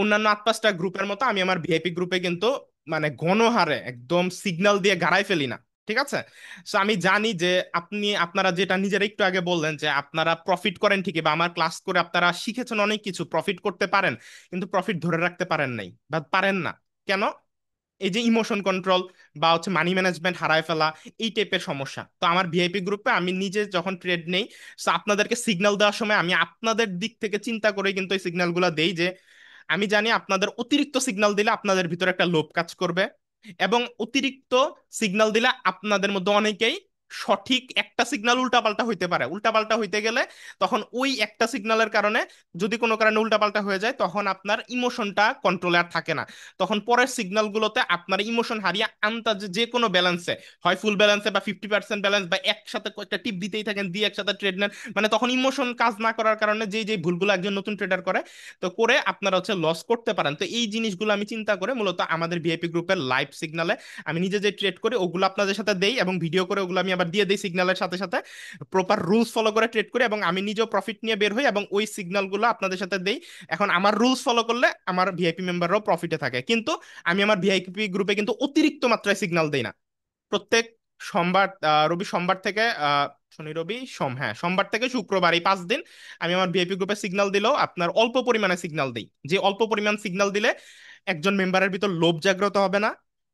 অন্যান্য 8-5টা গ্রুপের মতো আমি আমার ভিআইপি গ্রুপে কিন্তু মানে গণহারে একদম সিগন্যাল দিয়ে গাড়াই ফেলি না। ঠিক আছে। সো আমি জানি যে আপনারা যেটা নিজেরা একটু আগে বললেন যে আপনারা প্রফিট করেন ঠিকই, বা আমার ক্লাস করে আপনারা শিখেছেন অনেক কিছু, প্রফিট করতে পারেন, কিন্তু প্রফিট ধরে রাখতে পারেন নাই বা পারেন না। কেন? এই যে ইমোশন কন্ট্রোল বা হচ্ছে মানি ম্যানেজমেন্ট হারায় ফেলা, এই টাইপের সমস্যা। তো আমার ভিআইপি গ্রুপে আমি নিজে যখন ট্রেড নেই, সো আপনাদেরকে সিগন্যাল দেওয়ার সময় আমি আপনাদের দিক থেকে চিন্তা করে কিন্তু এই সিগন্যালগুলো দেই, যে আমি জানি আপনাদের অতিরিক্ত সিগন্যাল দিলে আপনাদের ভিতরে একটা লোভ কাজ করবে, এবং অতিরিক্ত সিগন্যাল দিলে আপনাদের মধ্যে অনেকেই সঠিক একটা সিগন্যাল উল্টাপাল্টা হইতে পারে। উল্টাপাল্টা হইতে গেলে তখন ওই একটা সিগন্যালের কারণে যদি কোনো কারণে উল্টাপাল্টা হয়ে যায়, তখন আপনার ইমোশনটা কন্ট্রোলে আর থাকে না। তখন পরের সিগন্যালগুলোতে আপনার ইমোশন হারিয়ে আন্দাজে যে কোনো ব্যালেন্সে, হয় ফুল ব্যালেন্সে বা 50% ব্যালেন্স, বা একসাথে কয়েকটা টিপ দিতেই থাকেন, দিয়ে একসাথে ট্রেড নেন, মানে তখন ইমোশন কাজ না করার কারণে যে যে ভুলগুলো একজন নতুন ট্রেডার করে, তো করে আপনারা হচ্ছে লস করতে পারেন। তো এই জিনিসগুলো আমি চিন্তা করে মূলত আমাদের ভিআইপি গ্রুপের লাইভ সিগনালে আমি নিজে যে ট্রেড করি ওগুলো আপনাদের সাথে দেই, এবং ভিডিও করে ওগুলো আমি আবার দিয়ে দিই সিগন্যালের সাথে সাথে। প্রপার রুলস ফলো করে ট্রেড করি, এবং আমি নিজেও প্রফিট নিয়ে বের হই এবং ওই সিগন্যালগুলো আপনাদের সাথে দেই। এখন আমার রুলস ফলো করলে আমার ভিআইপি মেম্বাররাও প্রফিটে থাকে, কিন্তু আমি আমার ভিআইপি গ্রুপে কিন্তু অতিরিক্ত মাত্রায় সিগন্যাল দেই না। প্রত্যেক সোমবার, রবি সোমবার থেকে শনি রবি সোম, হ্যাঁ সোমবার থেকে শুক্রবার, এই 5 দিন আমি আমার ভিআইপি গ্রুপে সিগন্যাল দিলেও আপনার অল্প পরিমাণে সিগন্যাল দিই, যে অল্প পরিমাণ সিগন্যাল দিলে একজন মেম্বারের ভিতর লোভ জাগ্রত হবে না।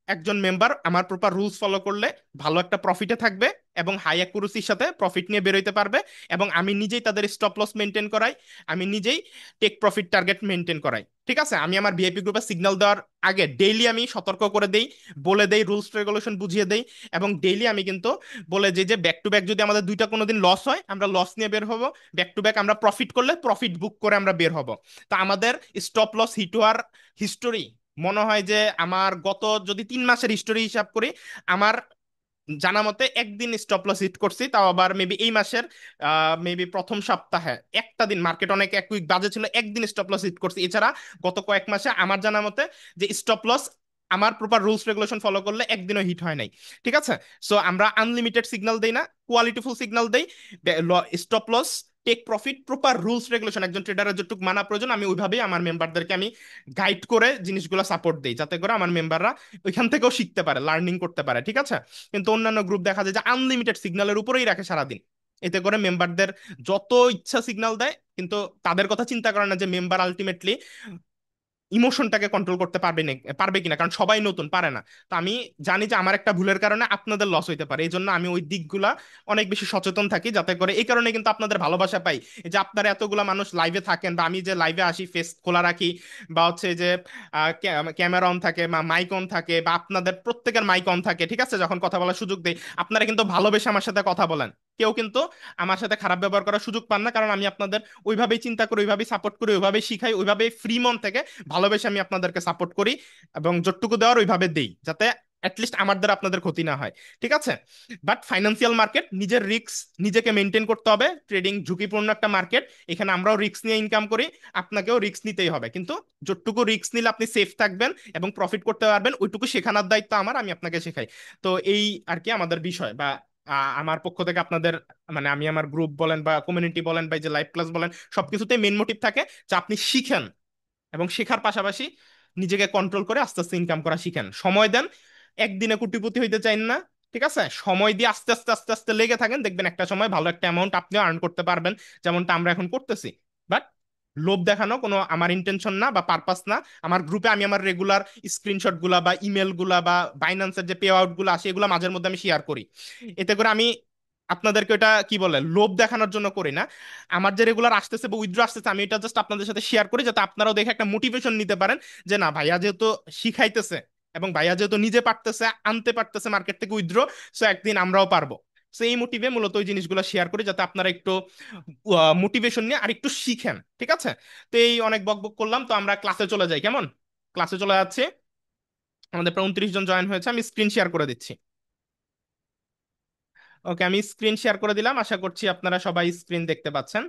একজন মেম্বার আমার প্রপার রুলস ফলো করলে ভালো একটা প্রফিটে থাকবে, এবং হাই অ্যাকুরেসির সাথে প্রফিট নিয়ে বেরোইতে পারবে। এবং আমি নিজেই তাদের স্টপ লস মেনটেন করাই, আমি নিজেই টেক প্রফিট টার্গেট মেনটেন করাই। ঠিক আছে। আমি আমার ভিআইপি গ্রুপে সিগন্যাল দেওয়ার আগে ডেইলি আমি সতর্ক করে দেই, বলে দেই, রুলস রেগুলেশন বুঝিয়ে দেই, এবং ডেইলি আমি কিন্তু বলে যে যে ব্যাক টু ব্যাক যদি আমাদের দুইটা কোনোদিন লস হয়, আমরা লস নিয়ে বের হব, ব্যাক টু ব্যাক আমরা প্রফিট করলে প্রফিট বুক করে আমরা বের হব। তা আমাদের স্টপ লস হিট হওয়ার হিস্টোরি মনে হয় যে আমার গত যদি 3 মাসের হিস্টোরি হিসাব করি, আমার জানা মতে একদিন স্টপ লস হিট করছি, তাও আবার মেবি এই মাসের মেবি প্রথম সপ্তাহে একটা দিন, মার্কেট অনেক এক উইক বাজে ছিল, একদিন স্টপ লস হিট করছি। এছাড়া গত কয়েক মাসে আমার জানা মতে যে স্টপ লস আমার প্রপার রুলস রেগুলেশন ফলো করলে একদিনও হিট হয় নাই। ঠিক আছে। সো আমরা আনলিমিটেড সিগন্যাল দেই না, কোয়ালিটিফুল সিগন্যাল দেই। Stop loss, take profit, proper rules regulation একজন ট্রেডারের যতটুকু মানা প্রয়োজন আমি ওইভাবেই আমার মেম্বারদেরকে আমি গাইড করে জিনিসগুলো সাপোর্ট দিই, যাতে করে আমার মেম্বাররা ওইখান থেকেও শিখতে পারে, লার্নিং করতে পারে। ঠিক আছে। কিন্তু অন্যান্য গ্রুপ দেখা যায় যে আনলিমিটেড সিগন্যালের উপরেই রাখে সারাদিন। এতে করে মেম্বারদের যত ইচ্ছা সিগন্যাল দেয়, কিন্তু তাদের কথা চিন্তা করে না যে মেম্বার আলটিমেটলি ইমোশনটাকে কন্ট্রোল করতে পারবে না, পারবে কিনা, কারণ সবাই নতুন, পারে না। তো আমি জানি যে আমার একটা ভুলের কারণে আপনাদের লস হইতে পারে, এই জন্য আমি ওই দিকগুলা অনেক বেশি সচেতন থাকি, যাতে করে এই কারণে কিন্তু আপনাদের ভালোবাসা পাই। এই যে আপনারা এতগুলা মানুষ লাইভে থাকেন, বা আমি যে লাইভে আসি ফেস খোলা রাখি, বা হচ্ছে যে ক্যামেরা অন থাকে বা মাইক অন থাকে, বা আপনাদের প্রত্যেকের মাইক অন থাকে, ঠিক আছে, যখন কথা বলার সুযোগ দেই আপনারা কিন্তু ভালোবেসে আমার সাথে কথা বলেন। কেউ কিন্তু আমার সাথে খারাপ ব্যবহার করার সুযোগ পান না, কারণ আমি আপনাদের ওইভাবেই চিন্তা করি, ওইভাবেই সাপোর্ট করি, ওইভাবেই শিখাই, ওইভাবেই ফ্রি মন থেকে ভালোবেসে আমি আপনাদেরকে সাপোর্ট করি, এবং যতটুকু দেওয়ার ওইভাবে দেই, যাতে অ্যাটলিস্ট আমার দ্বারা আপনাদের ক্ষতি না হয়। ঠিক আছে। বাট ফাইন্যান্সিয়াল মার্কেট, নিজের রিস্ক নিজেকে মেনটেন করতে হবে। ট্রেডিং ঝুঁকিপূর্ণ একটা মার্কেট, এখানে আমরাও রিস্ক নিয়ে ইনকাম করি, আপনাকেও রিস্ক নিতেই হবে, কিন্তু যতটুকু রিস্ক নিলে আপনি সেফ থাকবেন এবং প্রফিট করতে পারবেন, ওইটুকু শেখানোর দায়িত্ব আমার, আমি আপনাকে শেখাই। তো এই আর কি আমাদের বিষয়, বা আমার পক্ষ থেকে আপনাদের, মানে আমি আমার গ্রুপ বলেন বা কমিউনিটি বলেন বা এই যে লাইভ ক্লাস বলেন, সবকিছুতে মেন মোটিভ থাকে যে আপনি শিখেন, এবং শেখার পাশাপাশি নিজেকে কন্ট্রোল করে আস্তে আস্তে ইনকাম করা শিখেন, সময় দেন। একদিনে কোটিপতি হইতে চাইন না। ঠিক আছে। সময় দিয়ে আস্তে আস্তে আস্তে আস্তে লেগে থাকেন, দেখবেন একটা সময় ভালো একটা অ্যামাউন্ট আপনিও আর্ন করতে পারবেন, যেমনটা আমরা এখন করতেছি। বাট লোভ দেখানো কোনো আমার ইন্টেনশন না বা পারপাস না। আমার গ্রুপে আমি আমার রেগুলার স্ক্রিনশট গুলা বা ইমেল গুলা বা বাইন্যান্সের যে পে আউট গুলো আসে এগুলো মাঝের মধ্যে আমি শেয়ার করি। এতে করে আমি আপনাদেরকে এটা কি বলে লোভ দেখানোর জন্য করি না। আমার যে রেগুলার আসতেছে বা উইথড্র আসতেছে, আমি এটা জাস্ট আপনাদের সাথে শেয়ার করি, যাতে আপনারাও দেখে একটা মোটিভেশন নিতে পারেন, যে না ভাইয়া যেহেতু শিখাইতেছে, এবং ভাইয়া যেহেতু নিজে পারতেছে, আনতে পারতেছে মার্কেট থেকে উইথড্র, সো একদিন আমরাও পারবো। সো এই মোটিভে মূলত ওই জিনিসগুলো শেয়ার করি, যাতে আপনারা একটু মোটিভেশন নিয়ে আর একটু শিখেন। ঠিক আছে। তো এই অনেক বকবক করলাম, তো আমরা ক্লাসে চলে যাই, কেমন? ক্লাসে চলে যাচ্ছে। আমাদের প্রায় 29 জন জয়েন হয়েছে, আমি স্ক্রিন শেয়ার করে দিচ্ছি। ওকে, আমি স্ক্রিন শেয়ার করে দিলাম, আশা করছি আপনারা সবাই স্ক্রিন দেখতে পাচ্ছেন।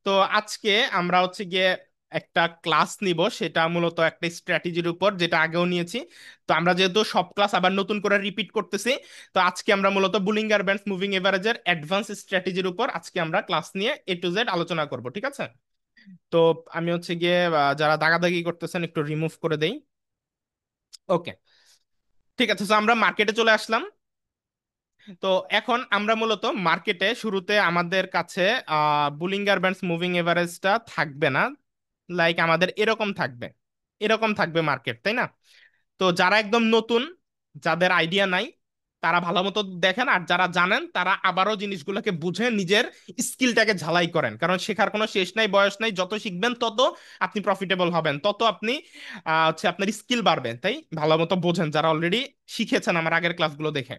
তো আজকে আমরা হচ্ছে গিয়ে একটা ক্লাস নিব, সেটা মূলত একটা স্ট্র্যাটেজির উপর, যেটা আগেও নিয়েছি। তো আমরা যেহেতু সব ক্লাস আবার নতুন করে রিপিট করতেছি, তো আজকে আমরা মূলত বুলিঙ্গার ব্যান্ডস মুভিং এভারেজের অ্যাডভান্স স্ট্র্যাটেজির উপর আজকে আমরা ক্লাস নিয়ে A to Z আলোচনা করব। ঠিক আছে। তো আমি হচ্ছে গিয়ে যারা দাগাদাগি করতেছেন একটু রিমুভ করে দেই। ওকে, ঠিক আছে। তো আমরা মার্কেটে চলে আসলাম। তো এখন আমরা মূলত মার্কেটে শুরুতে আমাদের কাছে বুলিঙ্গার ব্যান্ডস মুভিং এভারেজটা থাকবে না, লাইক আমাদের এরকম থাকবে, এরকম থাকবে মার্কেট, তাই না? তো যারা একদম নতুন, যাদের আইডিয়া নাই, তারা ভালো মতো দেখেন, আর যারা জানেন তারা আবারও জিনিসগুলোকে বুঝে নিজের স্কিলটাকে ঝালাই করেন, কারণ শেখার কোনো শেষ নাই, বয়স নাই। যত শিখবেন তত আপনি প্রফিটেবল হবেন, তত আপনি হচ্ছে আপনার স্কিল বাড়বে। তাই ভালো মতো বোঝেন যারা অলরেডি শিখেছেন আমার আগের ক্লাসগুলো দেখে।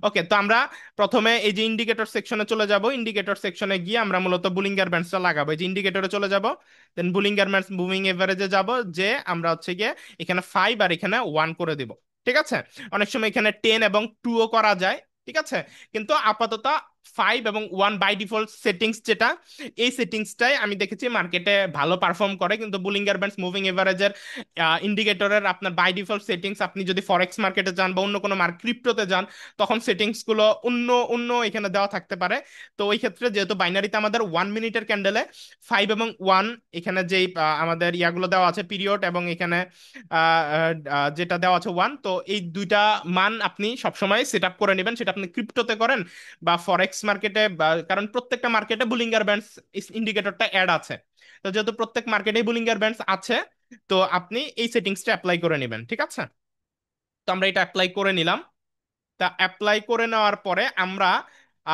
ওকে, তো আমরা প্রথমে এই যে ইন্ডিকেটর সেকশনে চলে যাব। ইন্ডিকেটর সেকশনে গিয়ে আমরা মূলত বুলিঙ্গার ব্যান্ডসটা লাগাবো। এই যে ইন্ডিকেটরে চলে যাব, দেন বুলিঙ্গার ব্যান্ডস মুভিং এভারেজে যাব, যে আমরা হচ্ছে গিয়ে এখানে 5 আর এখানে 1 করে দিব। ঠিক আছে? অনেক সময় এখানে 10 এবং 2 ও করা যায়। ঠিক আছে? কিন্তু আপাতত 5 এবং 1 বাই ডিফল্ট সেটিংস যেটা, এই সেটিংসটাই আমি দেখেছি মার্কেটে ভালো পারফর্ম করে। কিন্তু বুলিঙ্গার ব্যান্ডস মুভিং এভারেজের ইন্ডিকেটরের আপনার বাই ডিফল্ট সেটিংস, আপনি যদি ফরেক্স মার্কেটে যান বা অন্য কোনো ক্রিপ্টোতে যান, তখন সেটিংস গুলো অন্য অন্য এখানে দেওয়া থাকতে পারে। তো ওই ক্ষেত্রে যেহেতু বাইনারিতে আমাদের 1 মিনিটের ক্যান্ডেলে 5 এবং 1 এখানে যেই আমাদের ইয়াগুলো দেওয়া আছে, পিরিয়ড, এবং এখানে যেটা দেওয়া আছে 1, তো এই দুইটা মান আপনি সবসময় সেট আপ করে নেবেন। সেটা আপনি ক্রিপ্টোতে করেন বা ফরেক্স মার্কেটে, কারণ প্রত্যেকটা মার্কেটে বুলিঙ্গার ব্যান্ডস ইন্ডিকেটরটা অ্যাড আছে। তো যেহেতু প্রত্যেক মার্কেটেই বুলিঙ্গার ব্যান্ডস আছে, তো আপনি এই সেটিংসটা অ্যাপ্লাই করে নেবেন। ঠিক আছে? তো আমরা এটা অ্যাপ্লাই করে নিলাম। তা অ্যাপ্লাই করে নেওয়ার পরে আমরা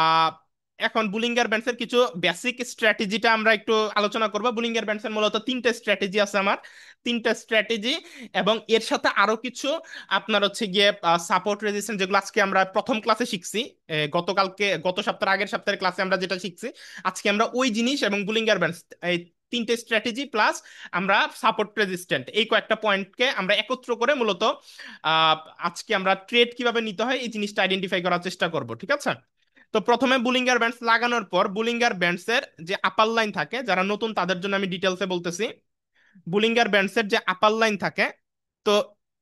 আহ, এখন বুলিঙ্গার ব্যান্ডসের কিছু বেসিক স্ট্র্যাটেজিটা আমরা একটু আলোচনা করব। বুলিঙ্গার ব্যান্ডসের মূলত তিনটে স্ট্র্যাটেজি আছে আমার, তিনটা স্ট্র্যাটেজি, এবং এর সাথে আরো কিছু আপনার হচ্ছে গিয়ে সাপোর্ট রেজিস্ট্যান্স, যেগুলো আজকে আমরা প্রথম ক্লাসে শিখছি। গতকালকে, গত সপ্তাহের আগের সপ্তাহের ক্লাসে আমরা যেটা শিখছি, আজকে আমরা ওই জিনিস এবং বুলিঙ্গার ব্যান্ডস, এই তিনটে স্ট্র্যাটেজি প্লাস আমরা সাপোর্ট রেজিস্ট্যান্ট, এই কয়েকটা পয়েন্টকে আমরা একত্র করে মূলত আহ, আজকে আমরা ট্রেড কিভাবে নিতে হয় এই জিনিসটা আইডেন্টিফাই করার চেষ্টা করব। ঠিক আছে? তো প্রথমে বুলিঙ্গার ব্যান্ডস লাগানোর পর বুলিঙ্গার ব্যান্ডস এর যে আপার লাইন থাকে, যারা নতুন তাদের জন্য আমি ডিটেলসে বলতেছি। বুলিঙ্গার ব্যান্ডস এর যে আপার লাইন থাকে, তো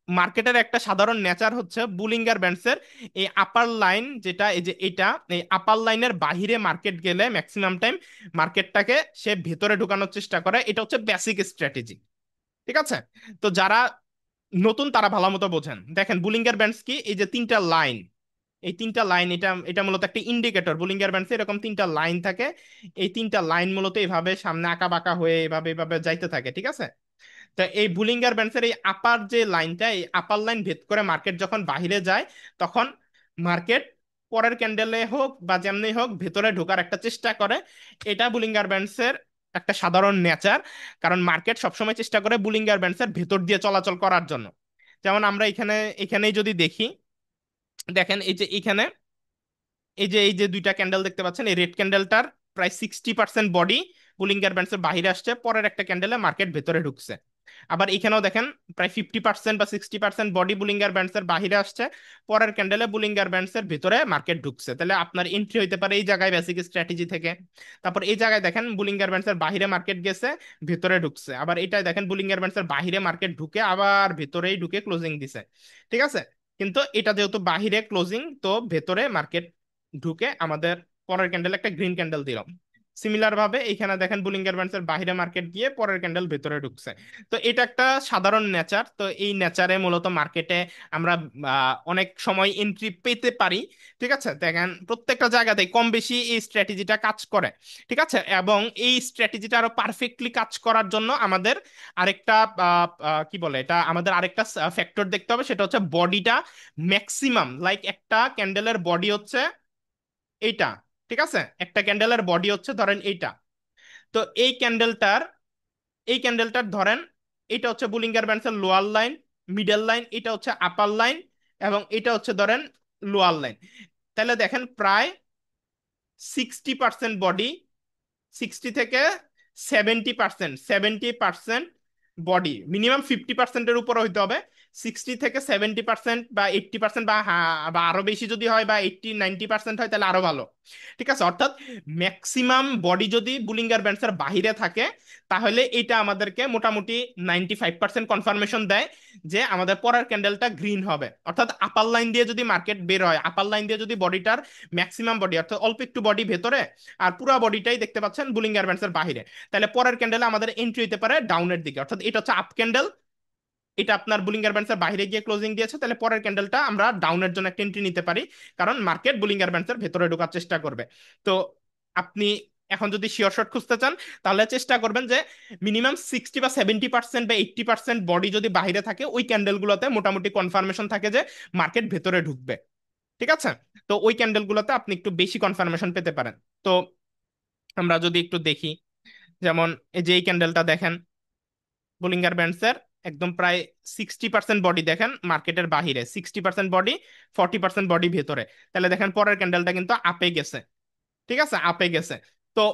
মার্কেটের একটা সাধারণ নেচার হচ্ছে বুলিঙ্গার ব্যান্ডস এর এই আপার লাইন যেটা, এই যে এটা, এই আপার লাইনের বাহিরে মার্কেট গেলে ম্যাক্সিমাম টাইম মার্কেটটাকে সে ভেতরে ঢুকানোর চেষ্টা করে। এটা হচ্ছে বেসিক স্ট্র্যাটেজি। ঠিক আছে? তো যারা নতুন তারা ভালো মতো বোঝেন। দেখেন বুলিঙ্গার ব্যান্ডস কি, এই যে তিনটা লাইন, এই তিনটা লাইন, এটা এটা মূলত একটা ইন্ডিকেটর। বুলিঙ্গার ব্যান্ডসে এরকম তিনটা লাইন থাকে। এই তিনটা লাইন মূলত এইভাবে সামনে আঁকা বাঁকা হয়ে এভাবে এভাবে যাইতে থাকে। ঠিক আছে? তো এই বুলিঙ্গার ব্যান্ডসের এই আপার যে লাইনটা, এই আপার লাইন ভেদ করে মার্কেট যখন বাহিরে যায়, তখন মার্কেট পরের ক্যান্ডেলে হোক বা যেমনি হোক ভেতরে ঢোকার একটা চেষ্টা করে। এটা বুলিঙ্গার ব্যান্ডসের একটা সাধারণ নেচার, কারণ মার্কেট সবসময় চেষ্টা করে বুলিঙ্গার ব্যান্ডসের ভেতর দিয়ে চলাচল করার জন্য। যেমন আমরা এখানেই যদি দেখি, দেখেন এই যে এখানে, এই যে দুইটা ক্যান্ডেল দেখতে পাচ্ছেন, এই রেড ক্যান্ডেলটার প্রায় 60% বডি বুলিঙ্গার ব্যান্ডসের বাইরে আসছে, পরের একটা ক্যান্ডেলে মার্কেট ভেতরে ঢুকছে। আবার এখানেও দেখেন প্রায় 50% বা 60% বডি বুলিঙ্গার ব্যান্ডসের বাইরে আসছে, পরের ক্যান্ডেলে বুলিঙ্গার ব্যান্ডসের ভেতরে মার্কেট ঢুকছে। তাহলে আপনার এন্ট্রি হইতে পারে এই জায়গায় বেসিক স্ট্র্যাটেজি থেকে। তারপর এই জায়গায় দেখেন বুলিঙ্গার ব্যান্ডসের বাইরে মার্কেট গেছে, ভেতরে ঢুকছে। আবার এটাই দেখেন বুলিঙ্গার ব্যান্ডসের বাইরে মার্কেট ঢুকে আবার ভেতরেই ঢুকে ক্লোজিং দিছে। ঠিক আছে? কিন্তু এটা যেহেতু বাহিরে ক্লোজিং, তো ভেতরে মার্কেট ঢুকে আমাদের পরের ক্যান্ডেল একটা গ্রিন ক্যান্ডেল দিল। সিমিলার ভাবে এখানে দেখেন বুলিঙ্গার ব্যান্ডসের বাইরে মার্কেট গিয়ে পরের ক্যান্ডেল ভেতরে ঢুকছে। তো এটা একটা সাধারণ নেচার। তো এই নেচারে মূলত মার্কেটে আমরা অনেক সময় এন্ট্রি পেতে পারি। ঠিক আছে? দেখেন প্রত্যেকটা জায়গাতেই কম বেশি এই স্ট্র্যাটেজিটা কাজ করে। ঠিক আছে? এবং এই স্ট্র্যাটেজিটা আরো পারফেক্টলি কাজ করার জন্য আমাদের আরেকটা কি বলে এটা, আমাদের আরেকটা ফ্যাক্টর দেখতে হবে, সেটা হচ্ছে বডিটা ম্যাক্সিমাম, লাইক একটা ক্যান্ডেলের বডি হচ্ছে এইটা। ঠিক আছে? একটা ক্যান্ডেলের বডি হচ্ছে ধরেন এইটা। তো এই ক্যান্ডেলটার ধরেন এটা হচ্ছে বুলিঙ্গার ব্যান্ডসের লোয়ার লাইন, মিডল লাইন, এটা হচ্ছে আপার লাইন, এবং এটা হচ্ছে ধরেন লোয়ার লাইন। তাহলে দেখেন প্রায় 60% বডি, 60 থেকে 70%, 70% বডি, মিনিমাম 50%-এর উপরে হইতে হবে 60 থেকে 70% বা 80% বা আরো বেশি যদি হয়, বা 80-90% হয়, তাহলে আরো ভালো। ঠিক আছে, অর্থাৎ ম্যাক্সিমাম বডি যদি বুলিঙ্গার ব্যান্ডসের বাহিরে থাকে, তাহলে এটা আমাদেরকে মোটামুটি 95% কনফার্মেশন দেয় যে আমাদের পরের ক্যান্ডেলটা গ্রিন হবে। অর্থাৎ আপার লাইন দিয়ে যদি মার্কেট বের হয়, আপার লাইন দিয়ে যদি বডিটার ম্যাক্সিমাম বডি অর্থাৎ অল্প একটু বডি ভেতরে আর পুরো বডিটাই দেখতে পাচ্ছেন বুলিঙ্গার ব্যান্ডসের বাহিরে, তাহলে পরের ক্যান্ডেলে আমাদের এন্ট্রি হতে পারে ডাউনের দিকে। অর্থাৎ এটা হচ্ছে আপ ক্যান্ডেল, এটা আপনার বুলিঙ্গার ব্যান্ডসের বাইরে গিয়ে ক্লোজিং দিয়েছে, তাহলে পরের ক্যান্ডেলটা আমরা ডাউনের জন্য একটা এন্ট্রি নিতে পারি, কারণ মার্কেট বুলিঙ্গার ব্যান্ডসের ভেতরে ঢোকার চেষ্টা করবে। তো আপনি এখন যদি শিওর শট খুঁজতে চান, তাহলে চেষ্টা করবেন যে মিনিমাম 60 বা 70% বা 80% বডি যদি বাইরে থাকে, ওই ক্যান্ডেলগুলোতে মোটামুটি কনফার্মেশন থাকে যে মার্কেট ভেতরে ঢুকবে। ঠিক আছে, তো ওই ক্যান্ডেলগুলোতে আপনি একটু বেশি কনফার্মেশন পেতে পারেন। তো আমরা যদি একটু দেখি, যেমন এই যে এই ক্যান্ডেলটা দেখেন, বোলিঙ্গার ব্যান্ডসের একদম প্রায় 60% বডি দেখেন মার্কেটের বাহিরে, 60% বডি, 40% বডি ভেতরে। তাহলে দেখেন পরের ক্যান্ডেলটা কিন্তু আপে গেছে। ঠিক আছে, আপে গেছে। তো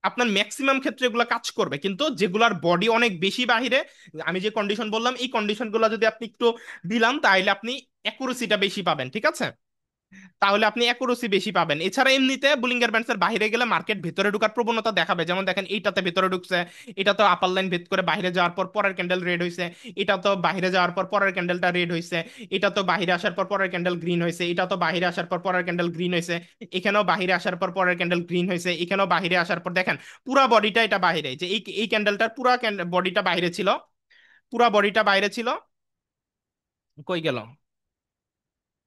আপনার ম্যাক্সিমাম ক্ষেত্রে এগুলো কাজ করবে, কিন্তু যেগুলার বডি অনেক বেশি বাহিরে, আমি যে কন্ডিশন বললাম এই কন্ডিশনগুলো যদি আপনি একটু দিলাম, তাহলে আপনি অ্যাকুরেসিটা বেশি পাবেন। ঠিক আছে, তাহলে আপনি অ্যাকুরেসি বেশি পাবেন। এছাড়া এমনিতে বুলিঙ্গার ব্যান্ডসের বাইরে গেলে মার্কেট ভেতরে ঢোকার প্রবণতা দেখাবে, যেমন দেখেন এইটাতে ভেতরে ঢুকছে, এটা তো আপার লাইন ভেদ করে বাইরে যাওয়ার পর পরের ক্যান্ডেল রেড হয়েছে, এটা তো বাইরে যাওয়ার পর পরের ক্যান্ডেলটা রেড হয়েছে, এটা তো বাইরে আসার পর পরের ক্যান্ডেল গ্রিন হয়েছে, এটা তো বাইরে আসার পর পরের ক্যান্ডেল গ্রিন হয়েছে, এখানেও বাইরে আসার পর পরের ক্যান্ডেল গ্রিন হয়েছে, এখানেও বাইরে আসার পর দেখেন পুরা বডিটা এটা বাইরে, যে এই এই ক্যান্ডেলটার পুরা বডিটা বাইরে ছিল, পুরা বডিটা বাইরে ছিল। কই গেল,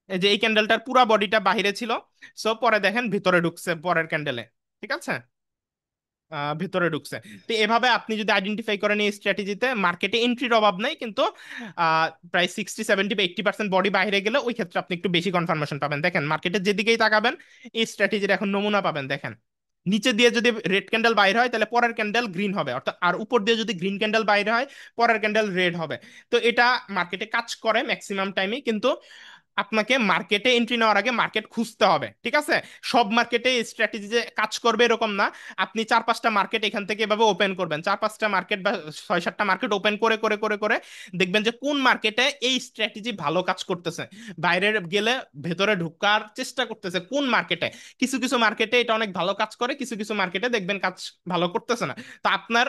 এই যে এই ক্যান্ডেলটার পুরা বডিটা বাইরে ছিল। সো পরে দেখেন ভিতরে ঢুকছে পরের ক্যান্ডেলে। ঠিক আছে, ভিতরে ঢুকছে। তো এভাবে আপনি যদি আইডেন্টিফাই করেন এই স্ট্র্যাটেজিতে মার্কেটে এন্ট্রির অভাব নাই, কিন্তু প্রায় 60, 70 বা 80% বডি বাইরে গেলে ওই ক্ষেত্রে আপনি একটু বেশি কনফার্মেশন পাবেন। দেখেন মার্কেটের যেদিকেই তাকাবেন এই স্ট্র্যাটেজির এখন নমুনা পাবেন। দেখেন নিচে দিয়ে যদি রেড ক্যান্ডেল বাইরে হয়, তাহলে পরের ক্যান্ডেল গ্রিন হবে, অর্থাৎ আর উপর দিয়ে যদি গ্রিন ক্যান্ডেল বাইরে হয়, পরের ক্যান্ডেল রেড হবে। তো এটা মার্কেটে কাজ করে ম্যাক্সিমাম টাইমে, কিন্তু আপনাকে মার্কেটে এন্ট্রি নেওয়ার আগে মার্কেট খুঁজতে হবে। ঠিক আছে, সব মার্কেটে স্ট্র্যাটেজি যে কাজ করবে এরকম না। আপনি 4-5টা মার্কেট এখান থেকে এভাবে ওপেন করবেন, 4-5টা মার্কেট বা 6-7টা মার্কেট ওপেন করে করে করে করে দেখবেন যে কোন মার্কেটে এই স্ট্র্যাটেজি ভালো কাজ করতেছে, বাইরে গেলে ভেতরে ঢোকার চেষ্টা করতেছে কোন মার্কেটে। কিছু কিছু মার্কেটে এটা অনেক ভালো কাজ করে, কিছু কিছু মার্কেটে দেখবেন কাজ ভালো করতেছে না। তো আপনার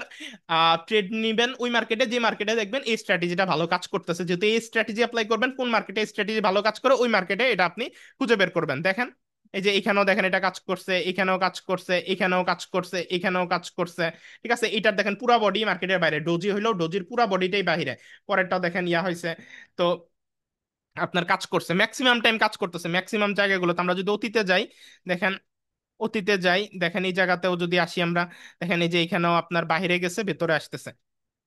ট্রেড নিবেন ওই মার্কেটে যে মার্কেটে দেখবেন এই স্ট্র্যাটেজিটা ভালো কাজ করতেছে, যেহেতু এই স্ট্র্যাটেজি অ্যাপ্লাই করবেন কোন মার্কেটে স্ট্র্যাটেজি ভালো কাজ করে, ওই মার্কেটে এটা আপনি খুঁজে বের করবেন। দেখেন এই যে এখানেও দেখেন এটা কাজ করছে, এখানেও কাজ করছে, এখানেও কাজ করছে, এখানেও কাজ করছে। ঠিক আছে, এটার দেখেন পুরা বডি মার্কেটের বাইরে, ডোজি হইলেও ডোজির পুরা বডিটাই বাইরে। পরেরটাও দেখেন ইয়া হয়েছে। তো আপনার কাজ করছে, ম্যাক্সিমাম টাইম কাজ করতেছে ম্যাক্সিমাম জায়গাগুলোতে। আমরা যদি অতীতে যাই, দেখেন অতীতে যাই, দেখেন এই জায়গাতেও যদি আসি আমরা, দেখেন এই যে এখানেও আপনার বাইরে গেছে ভেতরে আসতেছে।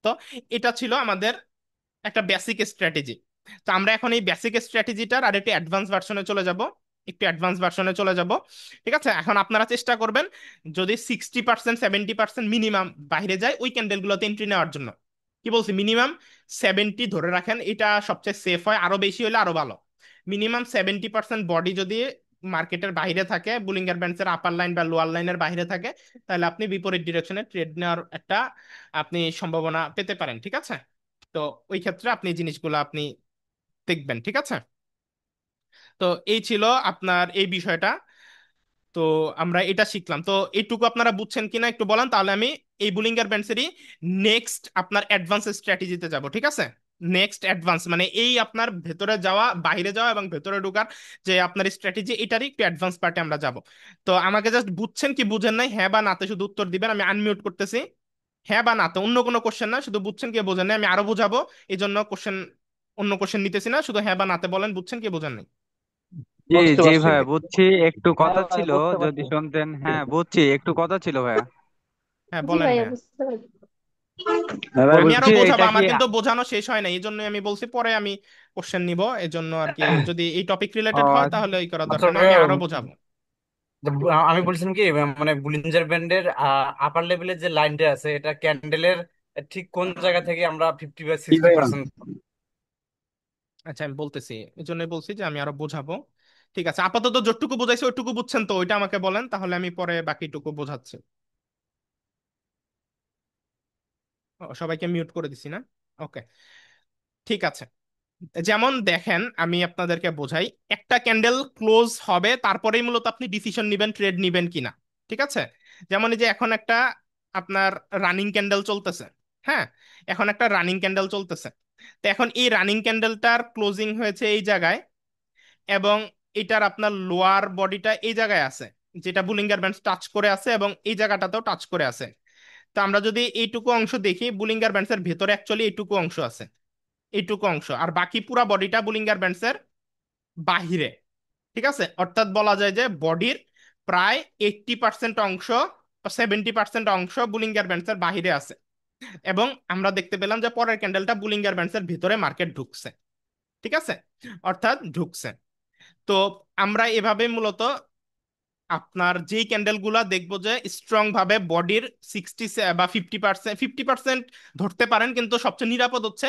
তো এটা ছিল আমাদের একটা বেসিক স্ট্র্যাটেজি। তো আমরা এখন এই বেসিক স্ট্র্যাটেজিটার আর একটু অ্যাডভান্স ভার্সনে চলে যাব, একটু অ্যাডভান্স ভার্সনে চলে যাব। ঠিক আছে, এখন আপনারা চেষ্টা করবেন যদি 60%, 70% মিনিমাম বাইরে যায় ওই ক্যান্ডেলগুলোতে এন্ট্রি নেওয়ার জন্য। কি বলছি, মিনিমাম 70 ধরে রাখেন, এটা সবচেয়ে সেফ হয়, আরো বেশি হলে আরো ভালো। মিনিমাম 70% বডি যদি মার্কেটের বাইরে থাকে, বুলিঙ্গার ব্যান্ডসের আপার লাইন বা লোয়ার লাইনের বাইরে থাকে, তাহলে আপনি বিপরীত ডিরেকশনে ট্রেড নেওয়ার একটা আপনি সম্ভাবনা পেতে পারেন। ঠিক আছে, তো ওই ক্ষেত্রে আপনি জিনিসগুলো আপনি দেখবেন। ঠিক আছে, তো এই ছিল আপনার এই বিষয়টা। তো আমরা এটা শিখলাম, তো এইটুকু আপনারা বুঝছেন কিনা একটু বলেন, তাহলে আমি এই বুলিঙ্গার ব্যান্ডসেরই নেক্সট আপনার অ্যাডভান্স স্ট্র্যাটেজিতে যাব। ঠিক আছে, নেক্সট অ্যাডভান্স মানে এই আপনার ভেতরে যাওয়া, বাইরে যাওয়া এবং ভেতরে ঢোকার যে আপনার স্ট্র্যাটেজি, এটারই একটু অ্যাডভান্স পার্টে আমরা যাব। তো আমাকে জাস্ট বুঝছেন কি বুঝেন নাই, হ্যাঁ বা নাতে শুধু উত্তর দিবেন, আমি আনমিউট করতেছি। হ্যাঁ বা নাতে, অন্য কোনো কোশ্চেন না, শুধু বুঝছেন কি বোঝেন নাই, আমি আরো বুঝাবো, এই জন্য কোশ্চেন, অন্য কোশ্চেন নিতেছি না, শুধু হ্যাঁ বা নাতে বলেন বুঝছেন কি বোঝেন নাই। জি বুঝতে জি পারছি। ভাইয়া বুঝছি, একটু হ্যাঁ কথা ভাই ছিল, বুঝতে যদি পারছি। শুনতেন। হ্যাঁ বুঝছি, একটু কথা ছিল ভাইয়া। হ্যাঁ জি বলেন ভাইয়া ভাইয়া। বুঝতে পারছি। হ্যাঁ ভাই আমি আরো বলছি বোঝাবো, এটা কি আমার কিন্তু বোঝানো শেষ হয় না, এই জন্য আমি বলছি পরে আমি কোশ্চেন নিব, এই জন্য আর কি। যদি এই টপিক ও রিলেটেড হয় আচ্ছা। তাহলে এই করার আচ্ছা দরকার নেই, আমি আরো বোঝাবো। আমি বলছিলাম কি, মানে বুলিঞ্জার ব্যান্ডের আপার লেভেলের যে লাইনটা আছে, এটা ক্যান্ডেলের ঠিক কোন জায়গা থেকে আমরা 50 বা 60%? আচ্ছা আমি বলতেছি, এই জন্যই বলছি যে আমি আরো বোঝাবো। ঠিক আছে, আপাতত যতটুকু বোঝাইছি ওইটুকু বুঝছেন তো, ওইটা আমাকে বলেন, তাহলে আমি পরে বাকিটুকু বোঝাচ্ছি। সবাইকে মিউট করে দিছি না? ওকে, ঠিক আছে। যেমন দেখেন, আমি আপনাদেরকে বোঝাই, একটা ক্যান্ডেল ক্লোজ হবে তারপরেই মূলত আপনি ডিসিশন নিবেন ট্রেড নিবেন কিনা। ঠিক আছে? যেমন এই যে এখন একটা আপনার রানিং ক্যান্ডেল চলতেছে। হ্যাঁ, এখন একটা রানিং ক্যান্ডেল চলতেছে। তো এখন এই রানিং ক্যান্ডেলটার ক্লোজিং হয়েছে এই জায়গায়, এবং এটার আপনার লোয়ার বডিটা এই জায়গায় আছে, যেটা বুলিঙ্গার ব্যান্ড টাচ করে আছে, এবং এই জায়গাটাতেও টাচ করে আছে। তো আমরা যদি এইটুকু অংশ দেখি, বুলিঙ্গার ব্যান্ডসের ভেতরে অ্যাকচুয়ালি এইটুকু অংশ আছে, এইটুকু অংশ, আর বাকি পুরা বডিটা বুলিঙ্গার ব্যান্ডসের বাহিরে। ঠিক আছে? অর্থাৎ বলা যায় যে বডির প্রায় 80% অংশ বা 70% অংশ বুলিঙ্গার ব্যান্ডসের বাহিরে আছে। এবং আমরা দেখতে পেলাম যে পরের ক্যান্ডেলটা বুলিঙ্গার ব্যান্ডসের ভিতরে মার্কেট ঢুকছে। ঠিক আছে? অর্থাৎ ঢুকছে। তো আমরা এভাবে মূলত আপনার যেই ক্যান্ডেল গুলা দেখবো যে স্ট্রং ভাবে বডির 60 বা 50%, 50% ধরতে পারেন, কিন্তু সবচেয়ে নিরাপদ হচ্ছে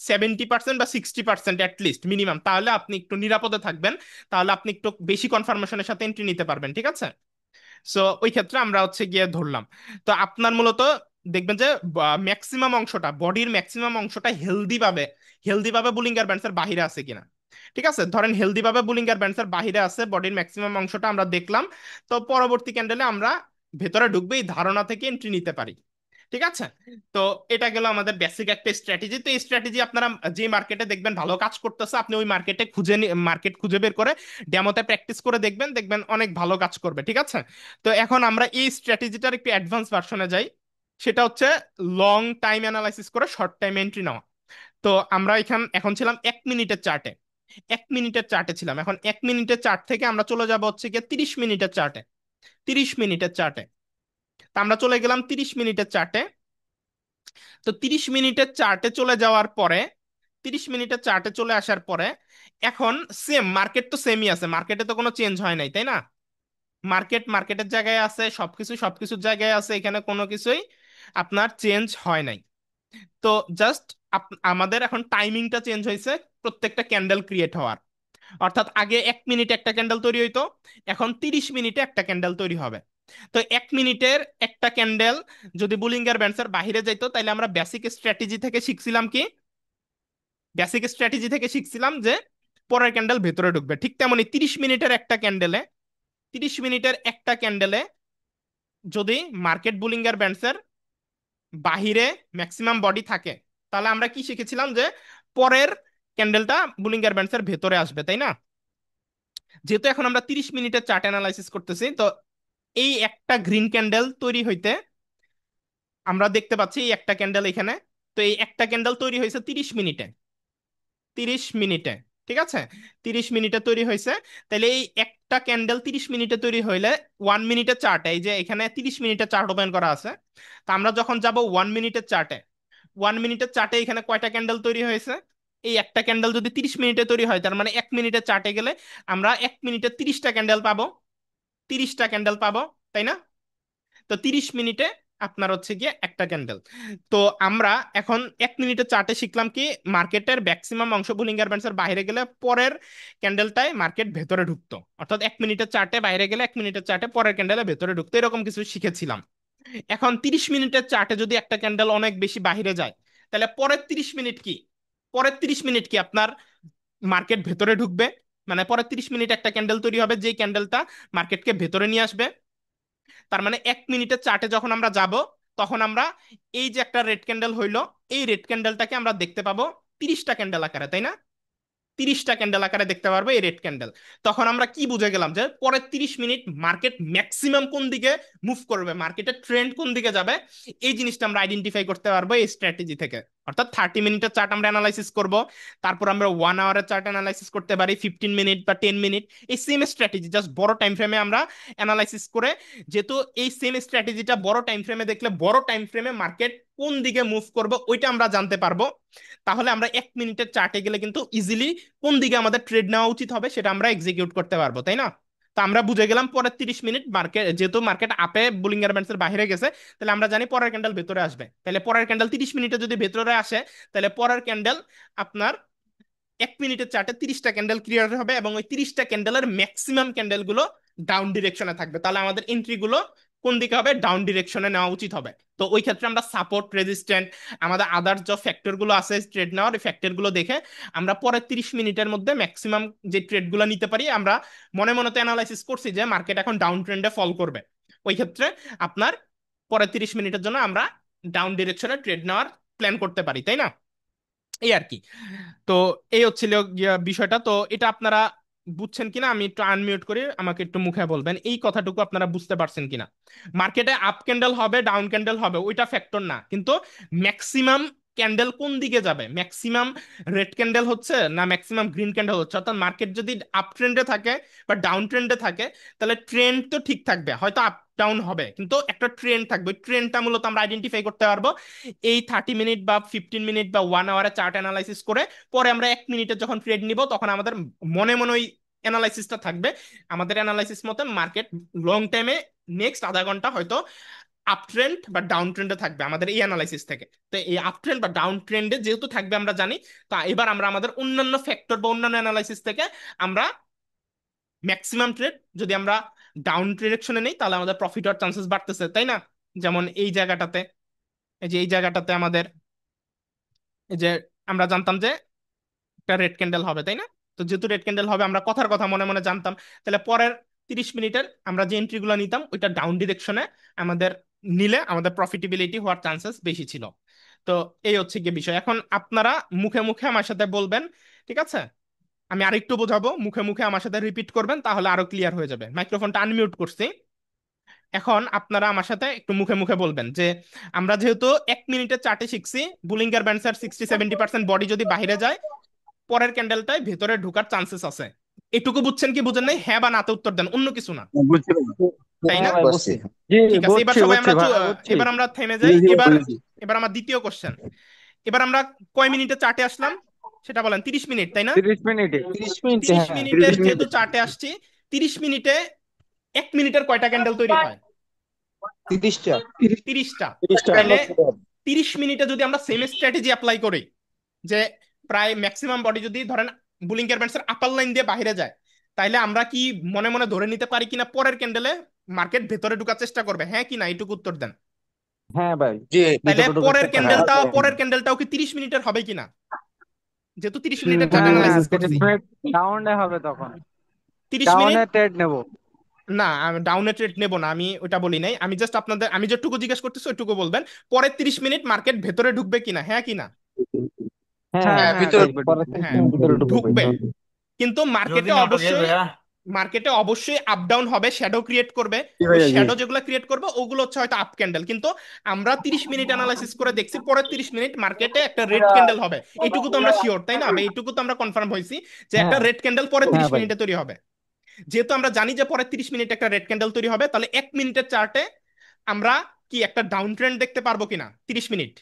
70% বা 60% অ্যাটলিস্ট মিনিমাম, তাহলে আপনি একটু নিরাপদে থাকবেন। তাহলে আপনি একটু বেশি কনফার্মেশনের সাথে এন্ট্রি নিতে পারবেন। ঠিক আছে? সো ওই ক্ষেত্রে আমরা হচ্ছে গিয়ে ধরলাম। তো আপনার মূলত দেখবেন যে ম্যাক্সিমাম অংশটা, বডির ম্যাক্সিমাম অংশটা হেলদি ভাবে বুলিঙ্গার ব্যান্ডসের বাহিরে আছে কিনা। ঠিক আছে? ধরেন হেলদি ভাবে বুলিঙ্গার ব্যান্ডসের বাহিরে আছে, বডির ম্যাক্সিমাম অংশটা আমরা দেখলাম। তো পরবর্তী ক্যান্ডেলে আমরা ভেতরে ঢুকবে এই ধারণা থেকে এন্ট্রি নিতে পারি। ঠিক আছে? তো এটা গেল আমাদের বেসিক একটা স্ট্র্যাটেজি। তো এই স্ট্র্যাটেজি আপনারা যে মার্কেটে দেখবেন ভালো কাজ করতেছে, আপনি ওই মার্কেটে মার্কেট খুঁজে বের করে ডেমোতে প্র্যাকটিস করে দেখবেন, দেখবেন অনেক ভালো কাজ করবে। ঠিক আছে? তো এখন আমরা এই স্ট্র্যাটেজিটার একটু অ্যাডভান্স ভার্সনে যাই। সেটা হচ্ছে লং টাইম অ্যানালাইসিস করে শর্ট টাইম এন্ট্রি নেওয়া। তো আমরা এখন ছিলাম 1 মিনিটের চার্টে। 1 মিনিটের চার্টে ছিলাম, এখন 1 মিনিটের চার্ট থেকে আমরা চলে যাব হচ্ছে গিয়ে 30 মিনিটের চার্টে। 30 মিনিটের চার্টে। তা আমরা চলে গেলাম 30 মিনিটের চার্টে। তো 30 মিনিটের চার্টে চলে যাওয়ার পরে, 30 মিনিটের চার্টে চলে আসার পরে, এখন সেম মার্কেট তো সেমই আছে, মার্কেটে তো কোনো চেঞ্জ হয় নাই, তাই না? মার্কেট মার্কেটের জায়গায় আছে, সবকিছু সবকিছুর জায়গায় আছে, এখানে কোনো কিছুই আপনার চেঞ্জ হয় নাই। তো জাস্ট আমাদের এখন টাইমিংটা চেঞ্জ হয়েছে প্রত্যেকটা ক্যান্ডেল ক্রিয়েট হওয়ার। অর্থাৎ আগে 1 মিনিটে একটা ক্যান্ডেল তৈরি হইতো, এখন 30 মিনিটে একটা ক্যান্ডেল তৈরি হবে। তো 1 মিনিটের একটা ক্যান্ডেল যদি বুলিঙ্গার ব্যান্ডসের বাইরে যাইতো, তাহলে আমরা বেসিক স্ট্র্যাটেজি থেকে শিখছিলাম যে পরের ক্যান্ডেল ভেতরে ঢুকবে। ঠিক তেমনি 30 মিনিটের একটা ক্যান্ডেলে যদি মার্কেট বুলিঙ্গার ব্যান্ডসের বাহিরে ম্যাক্সিমাম বডি থাকে, তাহলে আমরা কি শিখেছিলাম যে পরের ক্যান্ডেলটা বুলিঙ্গার ব্যান্ডসের ভেতরে আসবে, তাই না? যেহেতু এখন আমরা 30 মিনিটের চার্ট অ্যানালাইসিস করতেছি, তো এই একটা গ্রিন ক্যান্ডেল তৈরি হইতে আমরা দেখতে পাচ্ছি এই একটা ক্যান্ডেল এখানে। তো এই একটা ক্যান্ডেল তৈরি হয়েছে 30 মিনিটে। 30 মিনিটে। ঠিক আছে? 30 মিনিটে তৈরি হয়েছে। তাহলে এই একটা ক্যান্ডেল 30 মিনিটে তৈরি হইলে 1 মিনিটের চার্টে, এই যে এখানে 30 মিনিটের চার্ট ওপেন করা আছে, তো আমরা যখন যাব 1 মিনিটের চার্টে, 1 মিনিটের চার্টে এখানে কয়টা ক্যান্ডেল তৈরি হয়েছে? এই একটা ক্যান্ডেল যদি 30 মিনিটে তৈরি হয়, তার মানে 1 মিনিটের চার্টে গেলে আমরা 1 মিনিটে 30টা ক্যান্ডেল পাবো। 30টা ক্যান্ডেল পাবো, তাই না? তো 30 মিনিটে আপনার হচ্ছে গিয়ে একটা ক্যান্ডেল। তো আমরা এখন 1 মিনিটের চার্টে শিখলাম কি, মার্কেটের ম্যাক্সিমাম অংশ বুলিঙ্গার ব্যান্ডসের বাইরে গেলে পরের ক্যান্ডেলটায় মার্কেট ভেতরে ঢুকতো। অর্থাৎ 1 মিনিটের চার্টে বাইরে গেলে 1 মিনিটের চার্টে পরের ক্যান্ডেলে ভেতরে ঢুকতো, এরকম কিছু শিখেছিলাম। এখন 30 মিনিটের চার্টে যদি একটা ক্যান্ডেল অনেক বেশি বাইরে যায়, তাহলে পরের 30 মিনিট কি আপনার মার্কেট ভেতরে ঢুকবে। মানে পরের 30 মিনিট একটা ক্যান্ডেল তৈরি হবে, যে ক্যান্ডেলটা মার্কেটকে ভেতরে নিয়ে আসবে। তার মানে 1 মিনিটের চার্টে যখন আমরা যাব, তখন আমরা এই যে একটা রেড ক্যান্ডেল হইলো, এই রেড ক্যান্ডেলটাকে আমরা দেখতে পাবো 30টা ক্যান্ডেল আকারে, তাই না? 30টা ক্যান্ডেল আকারে দেখতে পারবো এই রেড ক্যান্ডেল। তখন আমরা কি বুঝে গেলাম যে পরের 30 মিনিট মার্কেট ম্যাক্সিমাম কোন দিকে মুভ করবে, মার্কেটের ট্রেন্ড কোন দিকে যাবে, এই জিনিসটা আমরা আইডেন্টিফাই করতে পারবো এই স্ট্র্যাটেজি থেকে। অর্থাৎ 30 মিনিটের চার্ট আমরা অ্যানালাইসিস করব, তারপর আমরা 1 আওয়ারের চার্ট অ্যানালাইসিস করতে পারি, 15 মিনিট বা 10 মিনিট। এই সেম স্ট্র্যাটেজি জাস্ট বড় টাইম ফ্রেমে আমরা অ্যানালাইসিস করে, যেহেতু এই সেম স্ট্র্যাটেজিটা বড় টাইম ফ্রেমে দেখলে বড় টাইম ফ্রেমে মার্কেট কোন দিকে মুভ করবে ওইটা আমরা জানতে পারবো। তাহলে আমরা 1 মিনিটের চার্টে গেলে কিন্তু ইজিলি কোন দিকে আমাদের ট্রেড নেওয়া উচিত হবে সেটা আমরা এক্সিকিউট করতে পারবো, তাই না? তো আমরা বুঝে গেলাম পরের 30 মিনিট মার্কেট, যেহেতু মার্কেট আপে বুলিঙ্গার ব্যান্ডসের বাইরে গেছে, তাহলে আমরা জানি পরের ক্যান্ডেল ভেতরে আসবে। তাহলে পরের ক্যান্ডেল 30 মিনিটে যদি ভেতরে আসে, তাহলে পরের ক্যান্ডেল আপনার 1 মিনিটের চার্টে 30টা ক্যান্ডেল ক্লিয়ার হবে, এবং ওই 30টা ক্যান্ডেলের ম্যাক্সিমাম ক্যান্ডেল গুলো ডাউন ডিরেকশনে থাকবে। তাহলে আমাদের এন্ট্রি গুলো কোন দিকে হবে, ডাউন ডিরেকশনে নেওয়া উচিত হবে। তো ওই ক্ষেত্রে আমরা সাপোর্ট, রেজিস্ট্যান্ট, আমাদের আদার যে ফ্যাক্টর গুলো আছে ট্রেড নেওয়ার, এই ফ্যাক্টর গুলো দেখে আমরা পরের 30 মিনিটের মধ্যে ম্যাক্সিমাম যে ট্রেড গুলো নিতে পারি, আমরা মনে মনে তো অ্যানালাইসিস করছি যে মার্কেট এখন ডাউন ট্রেন্ডে ফল করবে, ওই ক্ষেত্রে আপনার পরের 30 মিনিটের জন্য আমরা ডাউন ডিরেকশনে ট্রেড নেওয়ার প্ল্যান করতে পারি, তাই না? এই আর কি। তো এই হচ্ছিল বিষয়টা। তো এটা আপনারা বুঝছেন কিনা আমি একটু আনমিউট করি, আমাকে একটু মুখে বলবেন এই কথাটুকু আপনারা বুঝতে পারছেন কিনা। মার্কেটে আপ ক্যান্ডেল হবে, ডাউন ক্যান্ডেল হবে, ওইটা ফ্যাক্টর না, কিন্তু ম্যাক্সিমাম ক্যান্ডেল কোন দিকে যাবে, ম্যাক্সিমাম রেড ক্যান্ডেল হচ্ছে না ম্যাক্সিমাম গ্রিন ক্যান্ডেল হচ্ছে, অর্থাৎ মার্কেট যদি আপ ট্রেন্ডে থাকে বা ডাউন ট্রেন্ডে থাকে, তাহলে ট্রেন্ড তো ঠিক থাকবে, হয়তো আপ ডাউন হবে, কিন্তু একটা ট্রেন্ড থাকবে। ট্রেন্ডটা মূলত আমরা আইডেন্টিফাই করতে পারবো এই 30 মিনিট বা 15 মিনিট বা 1 আওয়ারে চার্ট অ্যানালাইসিস করে। পরে আমরা 1 মিনিটে যখন ট্রেড নিব তখন আমাদের মনে মনে ওই অ্যানালাইসিসটা থাকবে। আমাদের অ্যানালাইসিস মতে মার্কেট লং টাইমে নেক্সট আধা ঘন্টা হয়তো আপ ট্রেন্ড বা ডাউন ট্রেন্ডে থাকবে আমাদের এই অ্যানালাইসিস থেকে। তো এই আপ ট্রেন্ড বা ডাউন ট্রেন্ডে যেহেতু থাকবে আমরা জানি, তা এবার আমরা আমাদের অন্যান্য ফ্যাক্টর বা অন্যান্য অ্যানালাইসিস থেকে আমরা ম্যাক্সিমাম ট্রেড যদি আমরা ডাউন ডিরেকশনে নেই তাহলে আমাদের প্রফিট হওয়ার চান্সেস বাড়তেছে, তাই না? যেমন এই জায়গাটাতে, এই যে এই জায়গাটাতে আমাদের এই যে আমরা জানতাম যে একটা রেড ক্যান্ডেল হবে, তাই না? তো যেহেতু রেড ক্যান্ডেল হবে আমরা কথার কথা মনে মনে জানতাম, তাহলে পরের 30 মিনিটের আমরা যে এন্ট্রিগুলো নিতাম ওইটা ডাউন ডিরেকশনে আমাদের নিলে আমাদের প্রফিটেবিলিটি হওয়ার চান্সেস বেশি ছিল। তো এই হচ্ছে গিয়ে বিষয়। এখন আপনারা মুখে মুখে আমার সাথে বলবেন, ঠিক আছে? আমি আরেকটু বোঝাবো, মুখে মুখে আমার সাথে রিপিট করবেন, তাহলে আরো ক্লিয়ার হয়ে যাবে। মাইক্রোফোনটা আনমিউট করছি। এখন আপনারা আমার সাথে একটু মুখে মুখে বলবেন যে আমরা যেহেতু 1 মিনিটে চার্টে শিখছি বুলিঙ্গার ব্যান্ডসের 60-70% বডি যদি বাইরে যায় পরের ক্যান্ডেলটায় ভেতরে ঢোকার চান্সেস আছে। এটুকু বুঝছেন কি বুঝেন নাই? হ্যাঁ বা নাতে উত্তর দেন, অন্য কিছু না, বুঝছি ভাই। তাই না? হ্যাঁ ভাই বুঝছি। জি ঠিক আছে, এবার বুঝছি সবাই বুঝছি আমরা ভাই বুঝছি। এবার আমরা থেমে জি যাই। জি এবার বুঝছি। এবার আমার দ্বিতীয় কোশ্চেন, এবার আমরা কয় মিনিটে চার্টে আসলাম সেটা বলেন। 30 মিনিট, তাই না? 30 মিনিটে। 30 মিনিটে, তিরিশ হ্যাঁ। মিনিটের 30 মিনিটে। যেহেতু চার্টে আসছি, 30 মিনিটে 1 মিনিটের কয়টা ক্যান্ডেল তৈরি হয়? 30টা। 30টা। 30টা। তাইলে 30 মিনিটে যদি আমরা সেম স্ট্র্যাটেজি অ্যাপ্লাই করি, যে প্রায় ম্যাক্সিমাম বডি যদি ধরেন বুলিংকের ব্যান্ডসের আপার লাইন দিয়ে বাইরে যায়, তাইলে আমরা কি মনে মনে ধরে নিতে পারি কিনা পরের ক্যান্ডেলে মার্কেট ভেতরে ঢোকার চেষ্টা করবে, হ্যাঁ কি না? এইটুকু উত্তর দেন। হ্যাঁ ভাই। জি। তাইলে ভিতরে ঢোকার পরের চেষ্টা হ্যাঁ। ক্যান্ডেলটা, করবে। পরের ক্যান্ডেলটাও কি 30 মিনিটের হবে কিনা, যেহেতু 30 মিনিটের চার্ট হ্যাঁ হ্যাঁ অ্যানালাইসিস করছি? 30 মিনিট ডাউনে হবে তখন। 30 মিনিট ডাউনে ট্রেড নেব। না, আমি ডাউনে ট্রেড নেব না, আমি ওটা বলি নাই। আমি জাস্ট আপনাদের, আমি যেটুকু জিজ্ঞেস করতেছি ওইটুকু বলবেন। পরের 30 মিনিট মার্কেট ভেতরে ঢুকবে কিনা, হ্যাঁ কি না? হ্যাঁ হ্যাঁ, হ্যাঁ ভিতরে ঢুকবে পরে ঢুকবে। হ্যাঁ, ভিতরে ঢুকবে। ঢুকবে। কিন্তু যদি মার্কেটে না ঢোকে অবশ্যই, ভাইয়া। মার্কেটে অবশ্যই আপ ডাউন হবে, শ্যাডো ক্রিয়েট করবে। জি ওই ভাইয়া জি। শ্যাডো যেগুলো ক্রিয়েট করবে ওগুলো হচ্ছে হয়তো আপ ক্যান্ডেল, কিন্তু আমরা 30 মিনিট অ্যানালাইসিস করে দেখছি পরের 30 মিনিট মার্কেটে একটা রেড ক্যান্ডেল হবে। এইটুকু তো আমরা শিওর, তাই না? বা এইটুকু তো আমরা কনফার্ম হয়েছি যে একটা হ্যাঁ রেড ক্যান্ডেল পরের হ্যাঁ তিরিশ ভাই। মিনিটে তৈরি হবে। যেহেতু আমরা জানি যে পরের 30 মিনিটে একটা রেড ক্যান্ডেল তৈরি হবে, তাহলে 1 মিনিটের চার্টে আমরা কি একটা ডাউন ট্রেন্ড দেখতে পারবো কিনা 30 মিনিট,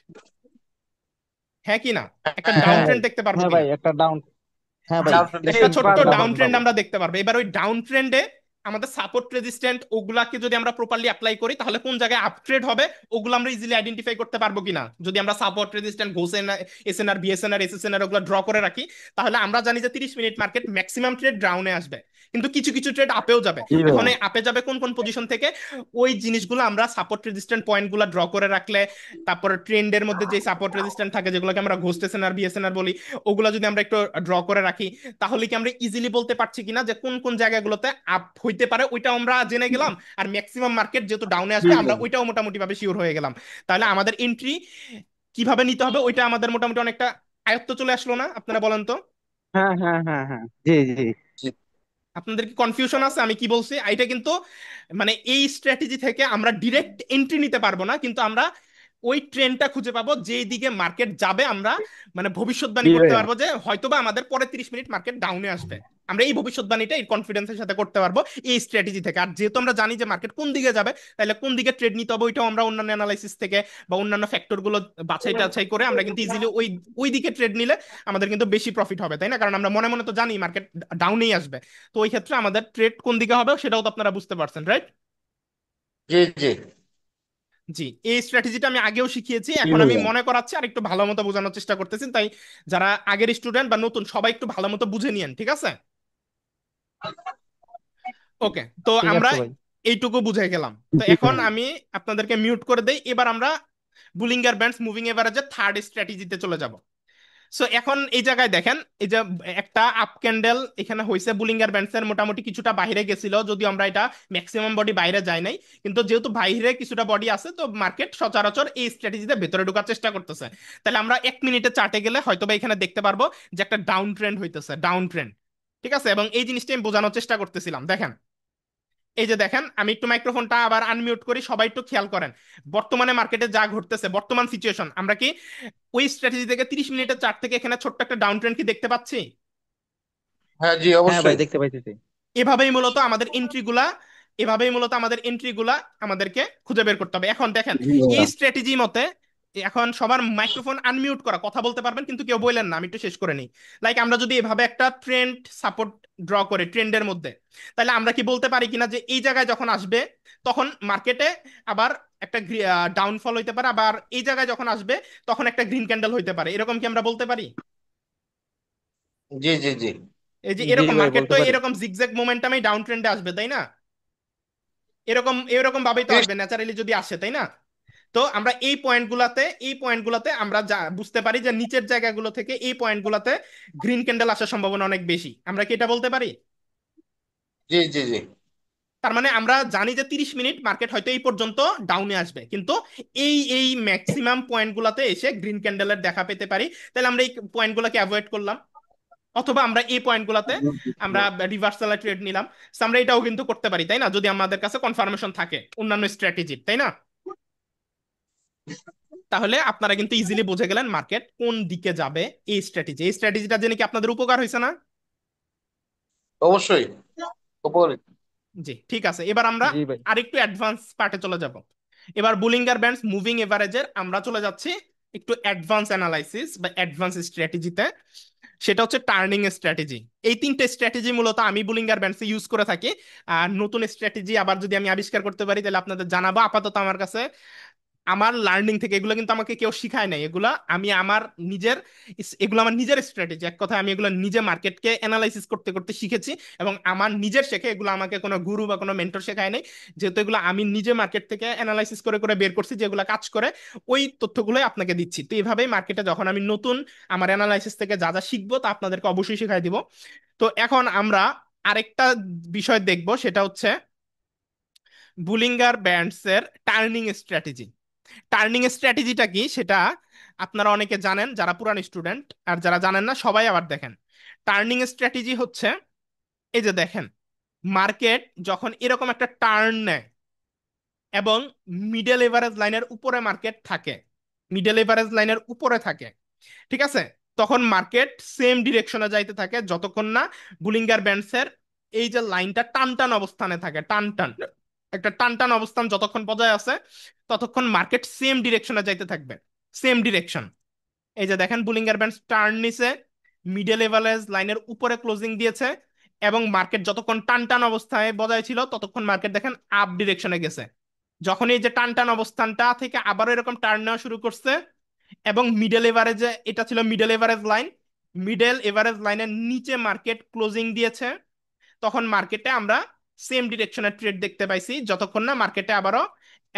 হ্যাঁ কি না? একটা হ্যাঁ, ডাউন হ্যাঁ ভাই। ট্রেন্ড দেখতে পারবো হ্যাঁ ভাই কিনা? একটা ডাউন। হ্যাঁ ভাই। জি, ডাউন জি একটা দেখতে ছোট্ট পারবো ডাউন পারবো ট্রেন্ড পারবো। আমরা দেখতে পারবো। এবার ওই ডাউন ট্রেন্ডে আমাদের সাপোর্ট রেজিস্ট্যান্ট ওগুলাকে যদি আমরা প্রপারলি অ্যাপ্লাই করি তাহলে কোন জায়গায় আপট্রেড হবে ওগুলো আমরা ইজিলি আইডেন্টিফাই করতে পারবো কিনা। যদি আমরা সাপোর্ট রেজিস্ট্যান্ট ঘোষেন, এসএনআর, বিএসএনআর, এসএসএনআর ওগুলো ড্র করে রাখি, তাহলে আমরা জানি যে 30 মিনিট মার্কেট ম্যাক্সিমাম ট্রেড ডাউনে আসবে, কিন্তু কিছু কিছু ট্রেড আপেও যাবে। জি এখন ভাইয়া। এই আপে যাবে কোন কোন পজিশন থেকে, ওই জিনিসগুলো আমরা সাপোর্ট রেজিস্ট্যান্ট পয়েন্টগুলো ড্র করে রাখলে, তারপর ট্রেন্ডের মধ্যে যে সাপোর্ট রেজিস্ট্যান্ট থাকে যেগুলোকে আমরা ঘোস্ট এসএনআর, বিএসএনআর বলি, ওগুলো যদি আমরা একটু ড্র করে রাখি, তাহলে কি আমরা ইজিলি বলতে পারছি কিনা যে কোন কোন জায়গাগুলোতে আপ হইতে পারে, ওইটাও আমরা জেনে গেলাম। আর ম্যাক্সিমাম মার্কেট যেহেতু ডাউনে জি আসবে আমরা ভাই। ওইটাও মোটামুটি ভাবে শিওর হয়ে গেলাম। তাহলে আমাদের এন্ট্রি কিভাবে নিতে হবে ওইটা আমাদের মোটামুটি অনেকটা আয়ত্ত চলে আসলো না? আপনারা বলেন তো। হ্যাঁ হ্যাঁ হ্যাঁ হ্যাঁ জি জি। জি। আপনাদের কি কনফিউশন আছে আমি কি বলছি? এটা কিন্তু মানে এই স্ট্র্যাটেজি থেকে আমরা ডিরেক্ট এন্ট্রি নিতে পারবো না, কিন্তু আমরা ওই ট্রেন্ডটা খুঁজে পাবো যেই দিকে মার্কেট যাবে। আমরা মানে ভবিষ্যৎবাণী জি করতে ভাইয়া। পারবো যে হয়তোবা আমাদের পরে 30 মিনিট মার্কেট ডাউনে আসবে। আমরা এই ভবিষ্যৎবাণীটা এই কনফিডেন্সের সাথে করতে পারবো এই স্ট্র্যাটেজি থেকে। আর যেহেতু আমরা জানি যে মার্কেট কোন দিকে যাবে, তাহলে কোন দিকে ট্রেড নিতে হবে ওইটাও আমরা অন্যান্য অ্যানালাইসিস থেকে বা অন্যান্য ফ্যাক্টর গুলো বাছাই টাছাই করে আমরা কিন্তু ইজিলি ওই ওই দিকে ট্রেড নিলে আমাদের কিন্তু বেশি প্রফিট হবে, তাই না? কারণ আমরা মনে মনে তো জানি মার্কেট ডাউনেই আসবে। তো ওই ক্ষেত্রে আমাদের ট্রেড কোন দিকে হবে সেটাও তো আপনারা বুঝতে পারছেন, রাইট? জি। জি। জি, এই স্ট্র্যাটেজিটা আমি আগেও শিখিয়েছি, জি এখন আমি ভাইয়া। মনে করাচ্ছি আর একটু ভালো মতো বোঝানোর চেষ্টা করতেছি। তাই যারা আগের স্টুডেন্ট বা নতুন সবাই একটু ভালো মতো বুঝে নিয়েন, ঠিক আছে? ওকে, তো ঠিক আমরা আছে ভাই। এইটুকু বুঝাই গেলাম। তো জি এখন ভাই। আমি আপনাদেরকে মিউট করে দেই, এবার আমরা বুলিঙ্গার ব্যান্ডস মুভিং এভারেজের থার্ড স্ট্র্যাটেজিতে চলে যাব। সো এখন এই জায়গায় দেখেন, এই যে একটা আপ ক্যান্ডেল এখানে হয়েছে, বুলিঙ্গার ব্যান্ডসের মোটামুটি কিছুটা বাইরে গেছিল, যদিও আমরা এটা ম্যাক্সিমাম বডি বাইরে যায় নাই, কিন্তু যেহেতু বাইরে কিছুটা বডি আছে তো মার্কেট সচরাচর এই স্ট্র্যাটেজিতে ভেতরে ঢোকার চেষ্টা করতেছে। তাহলে আমরা 1 মিনিটে চার্টে গেলে হয়তো বা এখানে দেখতে পারবো যে একটা ডাউন ট্রেন্ড হইতেছে, ডাউন ট্রেন্ড। ঠিক আছে, এবং এই জিনিসটা আমি বোঝানোর চেষ্টা করতেছিলাম। দেখেন, এই যে দেখেন, আমি একটু মাইক্রোফোনটা আবার আনমিউট করি, সবাই একটু খেয়াল করেন বর্তমানে মার্কেটে যা ঘটতেছে, বর্তমান সিচুয়েশন, আমরা কি ওই স্ট্র্যাটেজি থেকে 30 মিনিটের চার্ট থেকে এখানে ছোট্ট একটা ডাউন ট্রেন্ড কি দেখতে পাচ্ছি? হ্যাঁ জি, হ্যাঁ ভাই, অবশ্যই। দেখতে পাইতেছি। এভাবেই মূলত আমাদের এন্ট্রিগুলা এভাবেই মূলত আমাদের এন্ট্রিগুলা আমাদেরকে খুঁজে বের করতে হবে। এখন দেখেন, জি এই ভাইয়া। স্ট্র্যাটেজি মতে এখন সবার মাইক্রোফোন আনমিউট করা, কথা বলতে পারবেন কিন্তু কেউ বললেন না, আমি একটু শেষ করে নিই। লাইক আমরা যদি এভাবে একটা ট্রেন্ড সাপোর্ট ড্র করে ট্রেন্ডের মধ্যে, তাহলে আমরা কি বলতে পারি কিনা যে এই জায়গায় যখন আসবে তখন মার্কেটে আবার একটা ডাউনফল হইতে পারে, আবার এই জায়গায় যখন আসবে তখন একটা গ্রিন ক্যান্ডেল হইতে পারে, এরকম কি আমরা বলতে পারি? জি জি জি এই যে জি এরকম ভাই, মার্কেট বলতে তো পারি। এরকম জিগজ্যাগ মোমেন্টামে ডাউন ট্রেন্ডে আসবে, তাই না? এরকম এরকম ভাবেই তো তিরিশ আসবে ন্যাচারালি যদি আসে, তাই না? তো আমরা এই পয়েন্টগুলাতে আমরা যা বুঝতে পারি যে নিচের জায়গাগুলো থেকে এই পয়েন্টগুলোতে গ্রিন ক্যান্ডেল আসার সম্ভাবনা অনেক বেশি, আমরা কি এটা বলতে পারি? জি জি জি তার মানে আমরা জানি যে 30 মিনিট মার্কেট হয়তো এই পর্যন্ত ডাউনে আসবে, কিন্তু এই ম্যাক্সিমাম পয়েন্টগুলোতে এসে গ্রিন ক্যান্ডেলের দেখা পেতে পারি। তাহলে আমরা এই পয়েন্টগুলোকে অ্যাভয়েড করলাম, অথবা আমরা এই পয়েন্টগুলোতে আমরা রিভার্সাল ট্রেড নিলাম। So আমরা এটাও কিন্তু করতে পারি, তাই না, যদি আমাদের কাছে কনফার্মেশন থাকে অন্যান্য স্ট্র্যাটেজির, তাই না? তাহলে আপনারা কিন্তু ইজিলি বুঝে গেলেন মার্কেট কোন দিকে যাবে। এই স্ট্র্যাটেজিটা জেনে কি আপনাদের উপকার হয়েছে না? অবশ্যই উপকারী। জি, ঠিক আছে, এবার আমরা জি ভাই। আরেকটু অ্যাডভান্স পার্টে চলে যাব। এবার বুলিঙ্গার ব্যান্ডস মুভিং এভারেজের আমরা চলে যাচ্ছি একটু অ্যাডভান্স অ্যানালাইসিস বা অ্যাডভান্স স্ট্র্যাটেজিতে। সেটা হচ্ছে টার্নিং স্ট্র্যাটেজি। এই তিনটে স্ট্র্যাটেজি মূলত আমি বুলিঙ্গার ব্যান্ডসে ইউজ করে থাকি। আর নতুন স্ট্র্যাটেজি আবার যদি আমি আবিষ্কার করতে পারি তাহলে আপনাদের জানাবো। আপাতত আমার কাছে আমার লার্নিং থেকে, এগুলো কিন্তু আমাকে কেউ শিখায় নাই, এগুলা আমি আমার নিজের এগুলো আমার নিজের স্ট্র্যাটেজি। এক কথায় আমি এগুলো নিজে মার্কেটকে অ্যানালাইসিস করতে করতে শিখেছি, এবং আমার নিজের শেখে, এগুলো আমাকে কোনো গুরু বা কোনো মেন্টর শেখায় নাই। যেহেতু এগুলো আমি নিজে মার্কেট থেকে অ্যানালাইসিস করে করে বের করছি, যেগুলো কাজ করে ওই তথ্যগুলোই আপনাকে দিচ্ছি। তো এইভাবেই মার্কেটে যখন আমি নতুন আমার অ্যানালাইসিস থেকে যা যা শিখবো তা আপনাদেরকে অবশ্যই শেখাই দিব। তো এখন আমরা আরেকটা বিষয় দেখব, সেটা হচ্ছে বুলিঙ্গার ব্যান্ডস এর টার্নিং স্ট্র্যাটেজি। টার্নিং স্ট্র্যাটেজিটা কি সেটা আপনারা অনেকে জানেন যারা পুরান স্টুডেন্ট, আর যারা জানেন না সবাই আবার দেখেন। টার্নিং স্ট্র্যাটেজি হচ্ছে, এই যে দেখেন, মার্কেট যখন এরকম একটা টার্ন নেয় এবং মিডল এভারেজ লাইনের উপরে মার্কেট থাকে, মিডল এভারেজ লাইনের উপরে থাকে, ঠিক আছে, তখন মার্কেট সেম ডিরেকশনে যাইতে থাকে যতক্ষণ না বুলিঙ্গার ব্যান্ডসের এই যে লাইনটা টান টান অবস্থানে থাকে, টান টান, একটা টান টান অবস্থান যতক্ষণ বজায় আছে ততক্ষণ মার্কেট সেম ডিরেকশনে যাইতে থাকবে, সেম ডিরেকশন। এই যে দেখেন, বুলিঙ্গার ব্যান্ডস টার্ন নিছে, মিডল এভারেজ লাইনের উপরে ক্লোজিং দিয়েছে, এবং মার্কেট যতক্ষণ টান টান অবস্থায় বজায় ছিল ততক্ষণ মার্কেট দেখেন আপ ডিরেকশনে গেছে। যখন এই যে টান টান অবস্থানটা থেকে আবারও এরকম টার্ন নেওয়া শুরু করছে, এবং মিডল এভারেজে, এটা ছিল middle average line, middle average লাইনের নিচে মার্কেট ক্লোজিং দিয়েছে, তখন মার্কেটে আমরা সেম ডিরেকশনের ট্রেড দেখতে পাইছি যতক্ষণ না মার্কেটে আবারও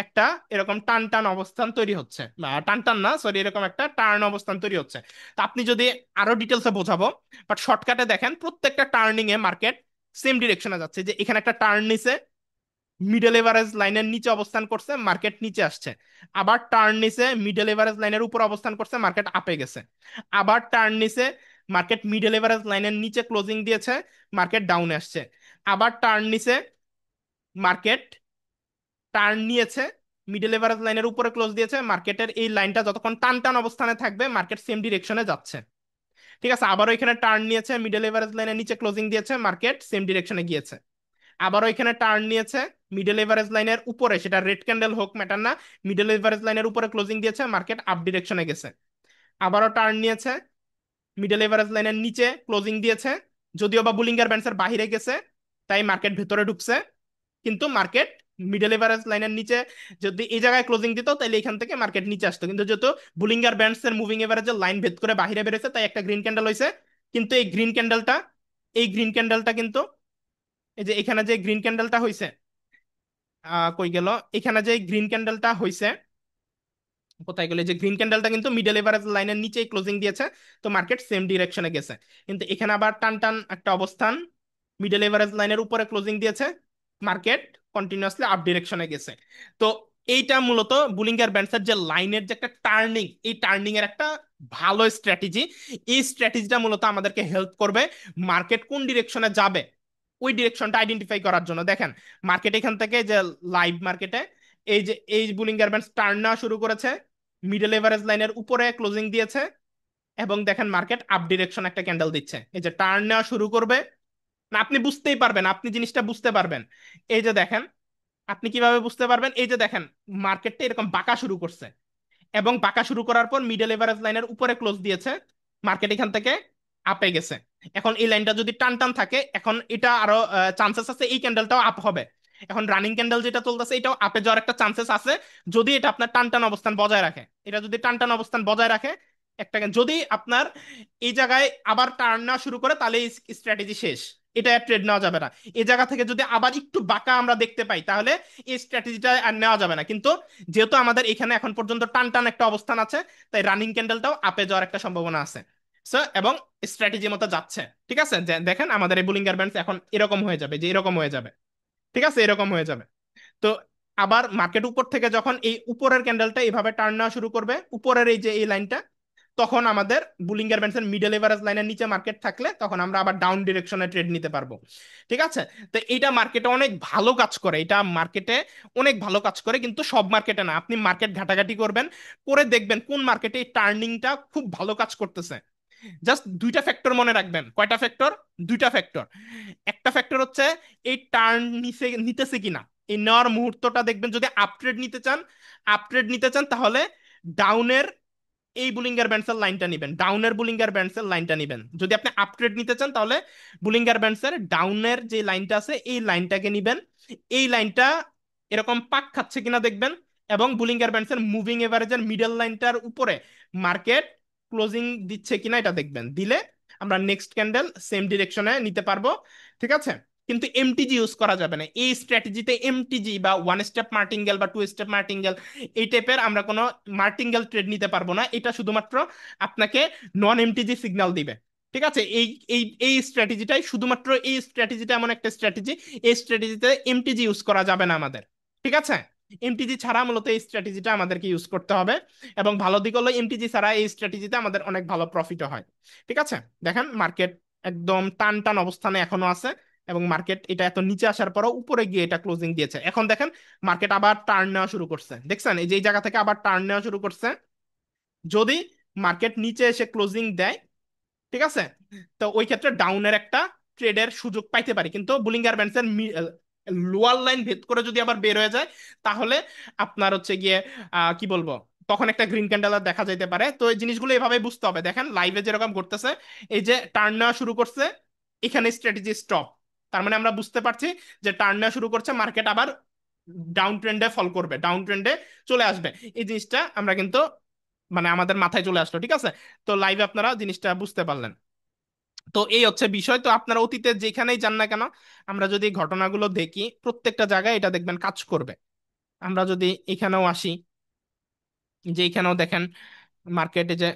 একটা এরকম টান টান অবস্থান তৈরি হচ্ছে, বা টান টান না, সরি, এরকম একটা টার্ন অবস্থান তৈরি হচ্ছে। তো আপনি যদি আরো ডিটেলসে বোঝাবো, বাট শর্টকাটে দেখেন প্রত্যেকটা টার্নিং এ মার্কেট সেম ডিরেকশনে যাচ্ছে। যে এখানে একটা টার্ন নিছে, মিডল এভারেজ লাইনের নিচে অবস্থান করছে, মার্কেট নিচে আসছে, আবার টার্ন নিছে, মিডল এভারেজ লাইনের উপর অবস্থান করছে, মার্কেট আপে গেছে, আবার টার্ন নিছে, মার্কেট মিডল এভারেজ লাইনের নিচে ক্লোজিং দিয়েছে, মার্কেট ডাউনে আসছে, আবার টার্ন নিছে, মার্কেট টার্ন নিয়েছে, মিডল এভারেজ লাইনের উপরে ক্লোজ দিয়েছে, মার্কেটের এই লাইনটা যতক্ষণ টান টান অবস্থানে থাকবে মার্কেট সেম ডিরেকশনে যাচ্ছে, ঠিক আছে, আবারও এখানে টার্ন নিয়েছে, মিডল এভারেজ লাইনের নিচে ক্লোজিং দিয়েছে, মার্কেট সেম ডিরেকশনে গিয়েছে, আবারও এখানে টার্ন নিয়েছে, মিডল এভারেজ লাইনের উপরে, সেটা রেড ক্যান্ডেল হোক ম্যাটার না, মিডল এভারেজ লাইনের উপরে ক্লোজিং দিয়েছে, মার্কেট আপ ডিরেকশনে গেছে, আবারও টার্ন নিয়েছে, মিডল এভারেজ লাইনের নিচে ক্লোজিং দিয়েছে, যদিও বা বুলিঙ্গার ব্যান্ডসের বাইরে গেছে তাই মার্কেট ভেতরে ঢুকছে, কিন্তু মার্কেট মিডল এভারেজ লাইনের নিচে যদি এই জায়গায় ক্লোজিং দিত তাহলে এখান থেকে মার্কেট নিচে আসতো, কিন্তু যেহেতু বুলিঙ্গার ব্যান্ডসের মুভিং এভারেজের লাইন ভেদ করে বাইরে বেরোছে তাই একটা গ্রিন ক্যান্ডেল হয়েছে। কিন্তু এই গ্রিন ক্যান্ডেলটা কিন্তু এই যে এখানে যে গ্রিন ক্যান্ডেলটা হয়েছে, কই গেল, এখানে যে গ্রিন ক্যান্ডেলটা হইছে, কোথায় গেলে, যে গ্রিন ক্যান্ডেলটা কিন্তু মিডল এভারেজ লাইনের নিচেই ক্লোজিং দিয়েছে, তো মার্কেট সেম ডিরেকশনে গেছে। কিন্তু এখানে আবার টান টান একটা অবস্থান, মিডল এভারেজ লাইনের উপরে ক্লোজিং দিয়েছে, মার্কেট কন্টিনিউয়াসলি আপ ডিরেকশনে গেছে। তো এইটা মূলত বুলিঙ্গার ব্যান্ডসের যে লাইনের যে একটা টার্নিং, এই টার্নিং এর একটা ভালো স্ট্র্যাটেজি। এই স্ট্র্যাটেজিটা মূলত আমাদেরকে হেল্প করবে মার্কেট কোন ডিরেকশনে যাবে ওই ডিরেকশনটা আইডেন্টিফাই করার জন্য। দেখেন মার্কেট এখান থেকে যে লাইভ মার্কেটে এই বুলিঙ্গার ব্যান্ডস টার্ন নেওয়া শুরু করেছে, মিডল এভারেজ লাইনের উপরে ক্লোজিং দিয়েছে, এবং দেখেন মার্কেট আপ ডিরেকশন একটা ক্যান্ডেল দিচ্ছে। এই যে টার্ন নেওয়া শুরু করবে না, আপনি বুঝতেই পারবেন, আপনি জিনিসটা বুঝতে পারবেন। এই যে দেখেন, আপনি কিভাবে বুঝতে পারবেন, এই যে দেখেন মার্কেটটা এরকম বাঁকা শুরু করছে, এবং বাঁকা শুরু করার পর মিডল এভারেজ লাইনের উপরে ক্লোজ দিয়েছে, মার্কেট এখান থেকে আপে গেছে। এখন এই লাইনটা যদি টান টান থাকে, এখন এটা আরো চান্সেস আছে এই ক্যান্ডেলটাও আপ হবে। এখন রানিং ক্যান্ডেল যেটা চলতেছে এটাও আপে যাওয়ার একটা চান্সেস আছে, যদি এটা আপনার টান টান অবস্থান বজায় রাখে। এটা যদি টান টান অবস্থান বজায় রাখে একটা, যদি আপনার এই জায়গায় আবার টার্ন নেওয়া শুরু করে, তাহলে এই স্ট্র্যাটেজি শেষ, এটা ট্রেড নেওয়া যাবে না। এই জায়গা থেকে যদি আবার একটু বাঁকা আমরা দেখতে পাই, তাহলে এই স্ট্র্যাটেজিটা আর নেওয়া যাবে না। কিন্তু যেহেতু আমাদের এখানে এখন পর্যন্ত টান টান একটা অবস্থান আছে, তাই রানিং ক্যান্ডেলটাও আপে যাওয়ার একটা সম্ভাবনা আছে। সো এবং স্ট্র্যাটেজি মতো যাচ্ছে। ঠিক আছে, দেখেন আমাদের এই বুলিঙ্গার ব্যান্ডস এখন এরকম হয়ে যাবে, যে এরকম হয়ে যাবে। ঠিক আছে, এরকম হয়ে যাবে। তো আবার মার্কেট উপর থেকে যখন এই উপরের ক্যান্ডেলটা এইভাবে টার্ন নেওয়া শুরু করবে, উপরের এই যে এই লাইনটা, তখন আমাদের বুলিঙ্গার ব্যান্ডসের মিডল এভারেজ লাইনের নিচে মার্কেট থাকলে তখন আমরা আবার ডাউন ডিরেকশনে ট্রেড নিতে পারবো। ঠিক আছে, তো এটা মার্কেটে অনেক ভালো কাজ করে, এটা মার্কেটে অনেক ভালো কাজ করে, কিন্তু সব মার্কেটে না। আপনি মার্কেট ঘাটাঘাটি করবেন, করে দেখবেন কোন মার্কেটে এই টার্নিংটা খুব ভালো কাজ করতেছে। জাস্ট দুইটা ফ্যাক্টর মনে রাখবেন। কয়টা ফ্যাক্টর? দুইটা ফ্যাক্টর। একটা ফ্যাক্টর হচ্ছে এই টার্ন নিতেছে কিনা, এই নেওয়ার মুহূর্তটা দেখবেন। যদি আপট্রেড নিতে চান, আপট্রেড নিতে চান, তাহলে ডাউনের এই বুলিঙ্গার ব্যান্ডসের লাইনটা নিবেন, ডাউনের বুলিঙ্গার ব্যান্ডসের লাইনটা নিবেন। যদি আপনি আপট্রেড নিতে চান, তাহলে বুলিঙ্গার ব্যান্ডসের ডাউনের যে লাইনটা আছে এই লাইনটাকে নিবেন। এই লাইনটা এরকম পাক খাচ্ছে কিনা দেখবেন, এবং বুলিঙ্গার ব্যান্ডসের মুভিং এভারেজের মিডল লাইনটার উপরে মার্কেট ক্লোজিং দিচ্ছে কিনা এটা দেখবেন। দিলে আমরা নেক্সট ক্যান্ডেল সেম ডিরেকশনে নিতে পারবো। ঠিক আছে, কিন্তু এমটিজি ইউজ করা যাবে না এই স্ট্র্যাটেজিতে। এমটিজি বা ওয়ান স্টেপ মার্টিঙ্গেল বা টু স্টেপ মার্টিঙ্গেল, এই টাইপের আমরা কোনো মার্টিঙ্গেল ট্রেড নিতে পারবো না। এটা শুধুমাত্র আপনাকে নন এমটিজি সিগন্যাল দিবে। ঠিক আছে, এই এই এই স্ট্র্যাটেজিটাই শুধুমাত্র, এই স্ট্র্যাটেজিটা এমন একটা স্ট্র্যাটেজি, এই স্ট্র্যাটেজিতে এমটিজি ইউজ করা যাবে না আমাদের। ঠিক আছে, এমটিজি ছাড়া মূলত এই স্ট্র্যাটেজিটা আমাদেরকে ইউজ করতে হবে। এবং ভালো দিক হলো এমটিজি ছাড়া এই স্ট্র্যাটেজিতে আমাদের অনেক ভালো প্রফিটও হয়। ঠিক আছে, দেখেন মার্কেট একদম টান টান অবস্থানে এখনো আছে, এবং মার্কেট এটা এত নিচে আসার পরও উপরে গিয়ে এটা ক্লোজিং দিয়েছে। এখন দেখেন মার্কেট আবার টার্ন নেওয়া শুরু করছে, দেখছেন এই যে এই জায়গা থেকে আবার টার্ন নেওয়া শুরু করছে। যদি মার্কেট নিচে এসে ক্লোজিং দেয়, ঠিক আছে, তো ওই ক্ষেত্রে ডাউনের একটা ট্রেডের সুযোগ পাইতে পারি। কিন্তু বুলিঙ্গার ব্যান্ডসের লোয়ার লাইন ভেদ করে যদি আবার বের হয়ে যায়, তাহলে আপনার হচ্ছে গিয়ে কি বলবো, তখন একটা গ্রিন ক্যান্ডেল দেখা যাইতে পারে। তো এই জিনিসগুলো এভাবে বুঝতে হবে। দেখেন লাইভে যেরকম ঘটতেছে, এই যে টার্ন নেওয়া শুরু করছে, এখানে স্ট্র্যাটেজি স্টপ। তার মানে আমরা বুঝতে পারছি যে টার্ন নেওয়া শুরু করছে, মার্কেট আবার ডাউন ট্রেন্ডে ফল করবে, ডাউন ট্রেন্ডে চলে আসবে। এই জিনিসটা আমরা কিন্তু মানে আমাদের মাথায় চলে আসলো। ঠিক আছে, তো লাইভে আপনারা জিনিসটা বুঝতে পারলেন। তো এই হচ্ছে বিষয়। তো আপনারা অতীতে যেখানেই যান না কেন, আমরা যদি ঘটনাগুলো দেখি, প্রত্যেকটা জায়গায় এটা দেখবেন কাজ করবে। আমরা যদি এখানেও আসি, যে এখানেও দেখেন মার্কেটে যে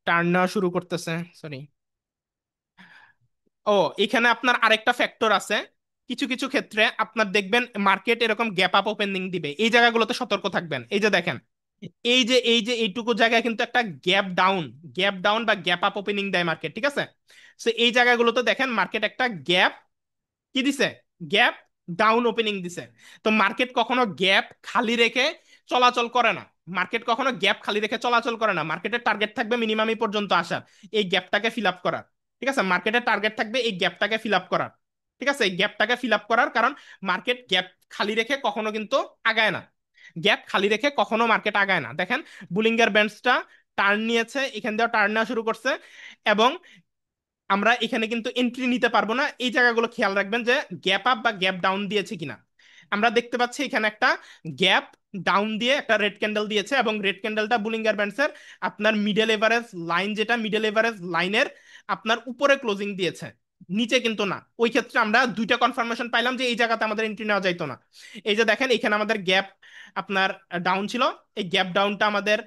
টার্ন নেওয়া শুরু করতেছে, সরি, ও এখানে আপনার আরেকটা ফ্যাক্টর আছে। কিছু কিছু ক্ষেত্রে আপনার দেখবেন মার্কেট এরকম গ্যাপ আপ ওপেনিং দিবে, এই জায়গাগুলোতে সতর্ক থাকবেন। এই যে দেখেন, এই যে এইটুকু জায়গায় কিন্তু একটা গ্যাপ ডাউন বা গ্যাপ আপ ওপেনিং দেয় মার্কেট। ঠিক আছে, তো এই জায়গাগুলোতে দেখেন মার্কেট একটা গ্যাপ কি দিছে, গ্যাপ ডাউন ওপেনিং দিছে। তো মার্কেট কখনো গ্যাপ খালি রেখে চলাচল করে না, মার্কেট কখনো গ্যাপ খালি রেখে চলাচল করে না। মার্কেটের টার্গেট থাকবে মিনিমাম এই পর্যন্ত আসার, এই গ্যাপটাকে ফিল আপ করার। ঠিক আছে, মার্কেটের টার্গেট থাকবে এই গ্যাপটাকে ফিল আপ করার। ঠিক আছে, এই গ্যাপটাকে ফিল আপ করার কারণ মার্কেট গ্যাপ খালি রেখে কখনো কিন্তু আগায় না। গ্যাপ খালি রেখে কখনো মার্কেট আগায় না। দেখেন বুলিঙ্গার ব্যান্ডসটা টার্ন নিয়েছে, এখান দিয়েও টার্ন নেওয়া শুরু করছে, এবং আমরা এখানে কিন্তু এন্ট্রি নিতে পারবো না। এই জায়গাগুলো খেয়াল রাখবেন যে গ্যাপ আপ বা গ্যাপ ডাউন দিয়েছে কিনা। আমরা দেখতে পাচ্ছি এখানে একটা গ্যাপ ডাউন দিয়ে একটা রেড ক্যান্ডেল দিয়েছে, এবং রেড ক্যান্ডেলটা বুলিঙ্গার ব্যান্ডসের আপনার মিডল এভারেজ লাইন, যেটা মিডল এভারেজ লাইনের আপনার উপরে ক্লোজিং দিয়েছে। নিচে কিন্তু না। ওই ক্ষেত্রে আমরা দুইটা কনফার্মেশন পাইলাম যে এই জায়গাতে আমাদের এন্ট্রি নেওয়া যাইতো না। এই যে দেখেন এখানে আমাদের গ্যাপ আপনার ডাউন ছিল, এই গ্যাপ ডাউনটা আমাদের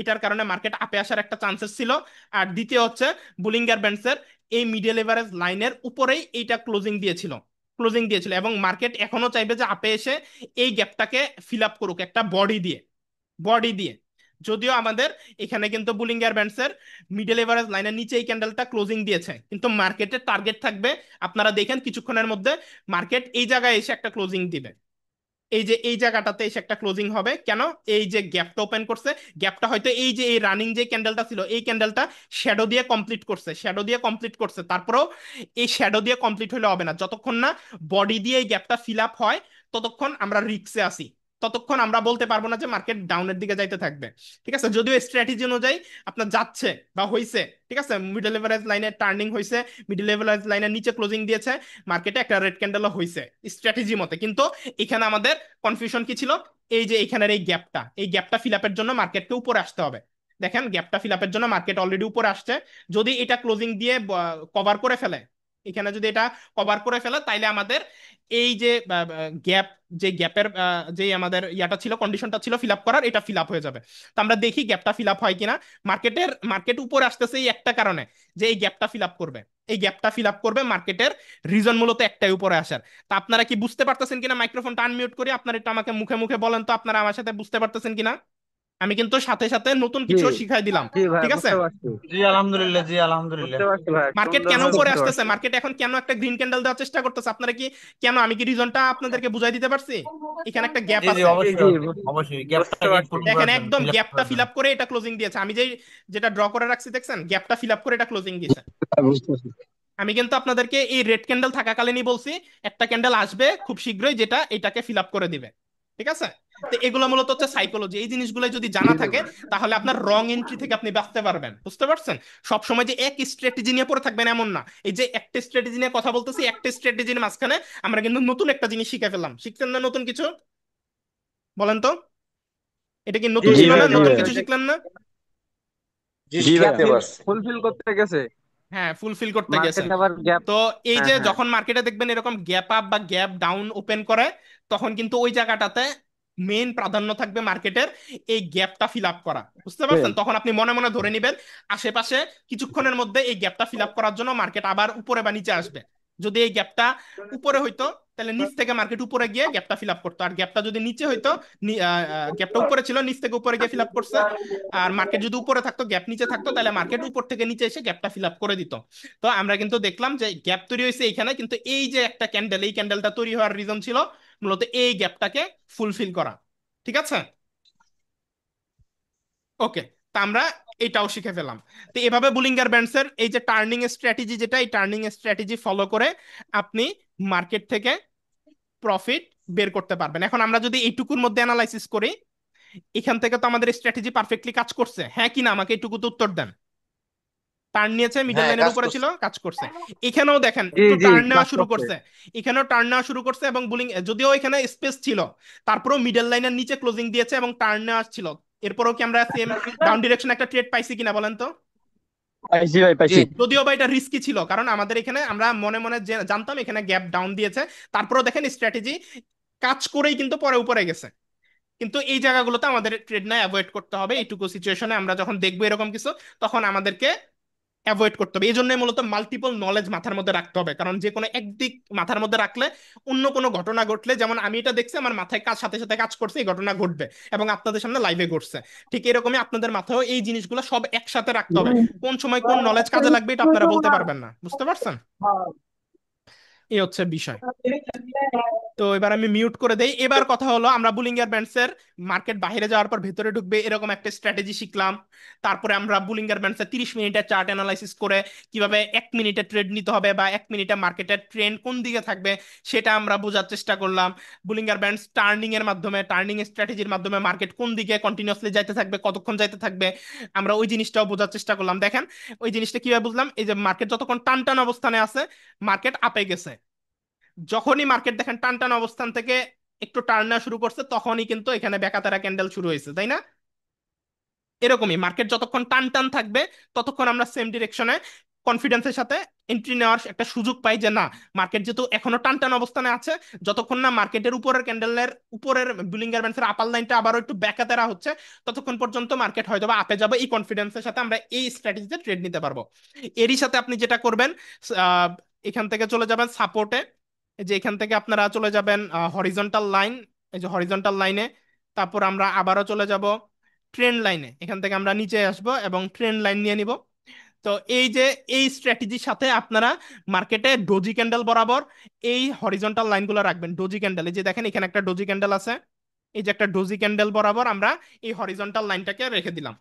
এটার কারণে মার্কেট আপে আসার একটা চান্সেস ছিল। আর দ্বিতীয় হচ্ছে বুলিঙ্গার ব্যান্ডসের এই মিডল এভারেজ লাইনের উপরেই এইটা ক্লোজিং দিয়েছিল এবং মার্কেট এখনো চাইবে যে আপে এসে এই গ্যাপটাকে ফিল আপ করুক একটা বডি দিয়ে। যদিও আমাদের এখানে কিন্তু বুলিঙ্গার ব্যান্ডসের মিডল এভারেজ লাইনের নিচে এই ক্যান্ডেলটা ক্লোজিং দিয়েছে, কিন্তু মার্কেটের টার্গেট থাকবে, আপনারা দেখেন কিছুক্ষণের মধ্যে মার্কেট এই জায়গায় এসে একটা ক্লোজিং দিবে। এই যে এই জায়গাটাতে এসে একটা ক্লোজিং হবে কেন, এই যে গ্যাপটা ওপেন করছে, গ্যাপটা হয়তো এই যে এই রানিং যে ক্যান্ডেলটা ছিল এই ক্যান্ডেলটা শ্যাডো দিয়ে কমপ্লিট করছে। তারপরেও এই শ্যাডো দিয়ে কমপ্লিট হলে হবে না, যতক্ষণ না বডি দিয়ে এই গ্যাপটা ফিল আপ হয় ততক্ষণ আমরা রিস্কে আসি, ততক্ষণ আমরা বলতে পারবো না যে মার্কেট ডাউনের দিকে যাইতে থাকবে। ঠিক আছে, যদিও স্ট্র্যাটেজি অনুযায়ী আপনার যাচ্ছে বা হইছে, ঠিক আছে, মিডল এভারেজ লাইনে টার্নিং হইছে, মিডল এভারেজ লাইনের নিচে ক্লোজিং দিয়েছে, মার্কেটে একটা রেড ক্যান্ডেলও হইছে স্ট্র্যাটেজি মতে। কিন্তু এখানে আমাদের কনফিউশন কি ছিল, এই যে এখানের এই গ্যাপটা ফিল আপের জন্য মার্কেটকে উপরে আসতে হবে। দেখেন গ্যাপটা ফিল আপের জন্য মার্কেট অলরেডি উপরে আসছে, যদি এটা ক্লোজিং দিয়ে কভার করে ফেলে, এখানে যদি এটা কভার করে ফেলে তাইলে আমাদের এই যে গ্যাপ, যে গ্যাপের যে আমাদের ইয়াটা ছিল, কন্ডিশনটা ছিল ফিল আপ করার, এটা ফিল আপ হয়ে যাবে। তো আমরা দেখি গ্যাপটা ফিল আপ হয় কিনা। মার্কেট উপরে আসতেছে এই একটা কারণে, যে এই গ্যাপটা ফিল আপ করবে, মার্কেটের রিজন মূলত একটাই, উপরে আসার। তা আপনারা কি বুঝতে পারতেছেন কিনা, মাইক্রোফোনটা আনমিউট করে আপনারা একটু আমাকে মুখে মুখে বলেন তো আপনারা আমার সাথে বুঝতে পারতেছেন কিনা। আমি কিন্তু সাথে সাথে নতুন জি কিছু শিখাই দিলাম। জি ভাই, ঠিক আছে, বুঝতে পারছি। জি আলহামদুলিল্লাহ, জি আলহামদুলিল্লাহ। বুঝতে পারছি ভাই, মার্কেট কেন সুন্দরভাবে উপরে বুঝতে আসতেছে, পারছি। মার্কেট এখন কেন একটা গ্রিন ক্যান্ডেল দেওয়ার চেষ্টা করতেছে, আপনারা কি, কেন, আমি কি রিজনটা আপনাদেরকে বুঝাই দিতে পারছি? এখানে একটা গ্যাপ জি জি আছে, জি অবশ্যই, জি অবশ্যই বুঝতে গ্যাপটাকে পারছি। পূরণ দেখেন করার জন্য, একদম ফিল আপ গ্যাপটা করার ফিল জন্য। আপ করে এটা ক্লোজিং দিয়েছে। আমি যেটা ড্র করে রাখছি দেখছেন, গ্যাপটা ফিল আপ করে এটা ক্লোজিং দিয়েছে। বুঝতেছি। আমি কিন্তু আপনাদেরকে এই রেড ক্যান্ডেল থাকাকালীনই বলছি একটা ক্যান্ডেল আসবে খুব শীঘ্রই যেটা এটাকে ফিল আপ করে দিবে। ঠিক আছে, তো এগুলো মূলত হচ্ছে সাইকোলজি, এই জিনিসগুলো যদি জানা থাকে তাহলে আপনার রং এন্ট্রি থেকে আপনি বাঁচতে পারবেন, বুঝতে পারছেন? সব সময় যে এক স্ট্র্যাটেজি নিয়ে পড়ে থাকবেন এমন না। এই যে একটা স্ট্র্যাটেজি নিয়ে কথা বলতেছি, একটা স্ট্র্যাটেজির মাঝখানে আমরা কিন্তু নতুন একটা জিনিস শিখে ফেললাম। শিখছেন না নতুন কিছু? বলেন তো, এটা কি জি নতুন জি ছিল ভাই, না? নতুন বুঝতে কিছু পারছি। শিখলেন না? জি, জি ভাইয়া, শিখতে পারছি। ফুলফিল করতে গেছে হ্যাঁ, ফুলফিল করতে গেছে। মার্কেট আবার গ্যাপ। তো এই হ্যাঁ যে হ্যাঁ। যখন মার্কেটে দেখবেন এরকম গ্যাপ আপ বা গ্যাপ ডাউন ওপেন করে, তখন কিন্তু ওই জায়গাটাতে মেইন প্রাধান্য থাকবে মার্কেটের এই গ্যাপটা ফিল আপ করা, বুঝতে পারছেন? তখন আপনি মনে মনে ধরে নেবেন আশেপাশে কিছুক্ষণের মধ্যে এই গ্যাপটা ফিল আপ করার জন্য মার্কেট আবার উপরে বা নিচে আসবে। যদি এই গ্যাপটা উপরে হইতো তাহলে নিচ থেকে মার্কেট উপরে গিয়ে গ্যাপটা ফিল আপ করতো, আর গ্যাপটা যদি নিচে হইতো, গ্যাপটা উপরে ছিল নিচ থেকে উপরে গিয়ে ফিল আপ করছে, আর মার্কেট যদি উপরে থাকতো গ্যাপ নিচে থাকতো তাহলে মার্কেট উপর থেকে নিচে এসে গ্যাপটা ফিল আপ করে দিত। তো আমরা কিন্তু দেখলাম যে গ্যাপ তৈরি হয়েছে এখানে, কিন্তু এই যে একটা ক্যান্ডেল, এই ক্যান্ডেলটা তৈরি হওয়ার রিজন ছিল মূলত এই গ্যাপটাকে ফুলফিল করা। ঠিক আছে, ওকে, তা আমরা এটাও শিখে ফেলাম। তো এভাবে বুলিঙ্গার ব্যান্ডসের এই যে টার্নিং স্ট্র্যাটেজি, যেটা এই টার্নিং স্ট্র্যাটেজি ফলো করে আপনি মার্কেট থেকে প্রফিট বের করতে পারবেন। এখন আমরা যদি এইটুকুর মধ্যে অ্যানালাইসিস করি, এখান থেকে তো আমাদের স্ট্র্যাটেজি পারফেক্টলি কাজ করছে, হ্যাঁ কি না, আমাকে এইটুকুতে উত্তর দেন। টার্ন নিয়েছে, মিডল হ্যাঁ, লাইনের কাজ উপরে ছিল, করছে। কাজ করছে। এখানেও দেখেন জি একটু জি, টার্ন নেওয়া কাজ শুরু করছে। করছে, এখানেও টার্ন নেওয়া শুরু করছে এবং বুলিং, যদিও এখানে স্পেস ছিল তারপরেও মিডল লাইনের নিচে ক্লোজিং দিয়েছে এবং টার্ন নেওয়া ছিল। এরপরেও কি আমরা সেম ডাউন ডিরেকশন একটা ট্রেড পাইছি কিনা বলেন তো? পাইছি ভাই, জি পাইছি। যদিও বা এটা রিস্কি ছিল, কারণ আমাদের এখানে আমরা মনে মনে জানতাম এখানে গ্যাপ ডাউন দিয়েছে, তারপরেও দেখেন স্ট্র্যাটেজি কাজ করেই কিন্তু পরে উপরে গেছে। কিন্তু এই জায়গাগুলোতে আমাদের ট্রেড না অ্যাভয়েড করতে হবে, এইটুকু সিচুয়েশনে আমরা যখন দেখবো এরকম কিছু তখন আমাদেরকে অ্যাভয়েড করতে হবে। এই জন্য মূলত মাল্টিপল নলেজ মাথার মধ্যে রাখতে হবে, কারণ যে কোনো একদিক মাথার মধ্যে রাখলে অন্য কোনো ঘটনা ঘটলে, যেমন আমি এটা দেখছি আমার মাথায় কাজ সাথে সাথে কাজ করছে, এই ঘটনা ঘটবে এবং আপনাদের সামনে লাইভে ঘটছে, ঠিক এরকমই আপনাদের মাথায়ও এই জিনিসগুলো সব একসাথে রাখতে হবে। কোন সময় কোন নলেজ কাজে লাগবে এটা আপনারা বলতে পারবেন না, বুঝতে পারছেন? এই হচ্ছে বিষয়। তো এবার আমি মিউট করে দেই। এবার কথা হলো আমরা বুলিঙ্গার ব্যান্ডসের মার্কেট বাইরে যাওয়ার পর ভেতরে ঢুকবে এরকম একটা স্ট্র্যাটেজি শিখলাম। তারপরে আমরা বুলিঙ্গার ব্যান্ডসের 30 মিনিটের চার্ট অ্যানালাইসিস করে কিভাবে 1 মিনিটে ট্রেড নিতে হবে বা 1 মিনিটে মার্কেটের ট্রেন্ড কোন দিকে থাকবে সেটা আমরা বোঝার চেষ্টা করলাম। বুলিঙ্গার ব্যান্ডস টার্নিং এর মাধ্যমে, টার্নিং স্ট্র্যাটেজির মাধ্যমে মার্কেট কোন দিকে কন্টিনিউয়াসলি যাইতে থাকবে, কতক্ষণ যাইতে থাকবে, আমরা ওই জিনিসটাও বোঝার চেষ্টা করলাম। দেখেন ওই জিনিসটা কিভাবে বুঝলাম, এই যে মার্কেট যতক্ষণ টান টান অবস্থানে আছে মার্কেট আপে গেছে, যখনই মার্কেট দেখেন টান টান অবস্থান থেকে একটু টার্ন নেওয়া শুরু করছে তখনই কিন্তু এখানে বেকাতারা ক্যান্ডেল শুরু হয়েছে, তাই না? এরকমই মার্কেট যতক্ষণ টান টান থাকবে ততক্ষণ আমরা সেম ডিরেকশনে কনফিডেন্সের সাথে এন্ট্রি নেওয়ার একটা সুযোগ পাই যে না, মার্কেট যেহেতু এখনো টান টান অবস্থানে আছে, যতক্ষণ না মার্কেটের উপরের ক্যান্ডেলের উপরের বুলিঙ্গার ব্যান্ডের আপার লাইনটা আবারও একটু ব্যাকাতেরা হচ্ছে, ততক্ষণ পর্যন্ত মার্কেট হয়তো বা আপে যাবে। এই কনফিডেন্সের সাথে আমরা এই স্ট্র্যাটেজিতে ট্রেড নিতে পারবো। এরই সাথে আপনি যেটা করবেন, আহ, এখান থেকে চলে যাবেন সাপোর্টে। এই যে এখান থেকে আপনারা চলে যাবেন হরিজন্টাল লাইন, এই যে হরিজন্টাল লাইনে। তারপর আমরা আবারও চলে যাব ট্রেন্ড লাইনে, এখান থেকে আমরা নিচে আসবো এবং ট্রেন্ড লাইন নিয়ে নিব। তো এই যে এই স্ট্র্যাটেজির সাথে আপনারা মার্কেটে ডোজি ক্যান্ডেল বরাবর এই হরিজন্টাল লাইনগুলো রাখবেন। ডোজি ক্যান্ডেল, এই যে দেখেন এখানে একটা ডোজি ক্যান্ডেল আছে, এই যে একটা ডোজি ক্যান্ডেল বরাবর আমরা এই হরিজন্টাল লাইনটাকে রেখে দিলাম।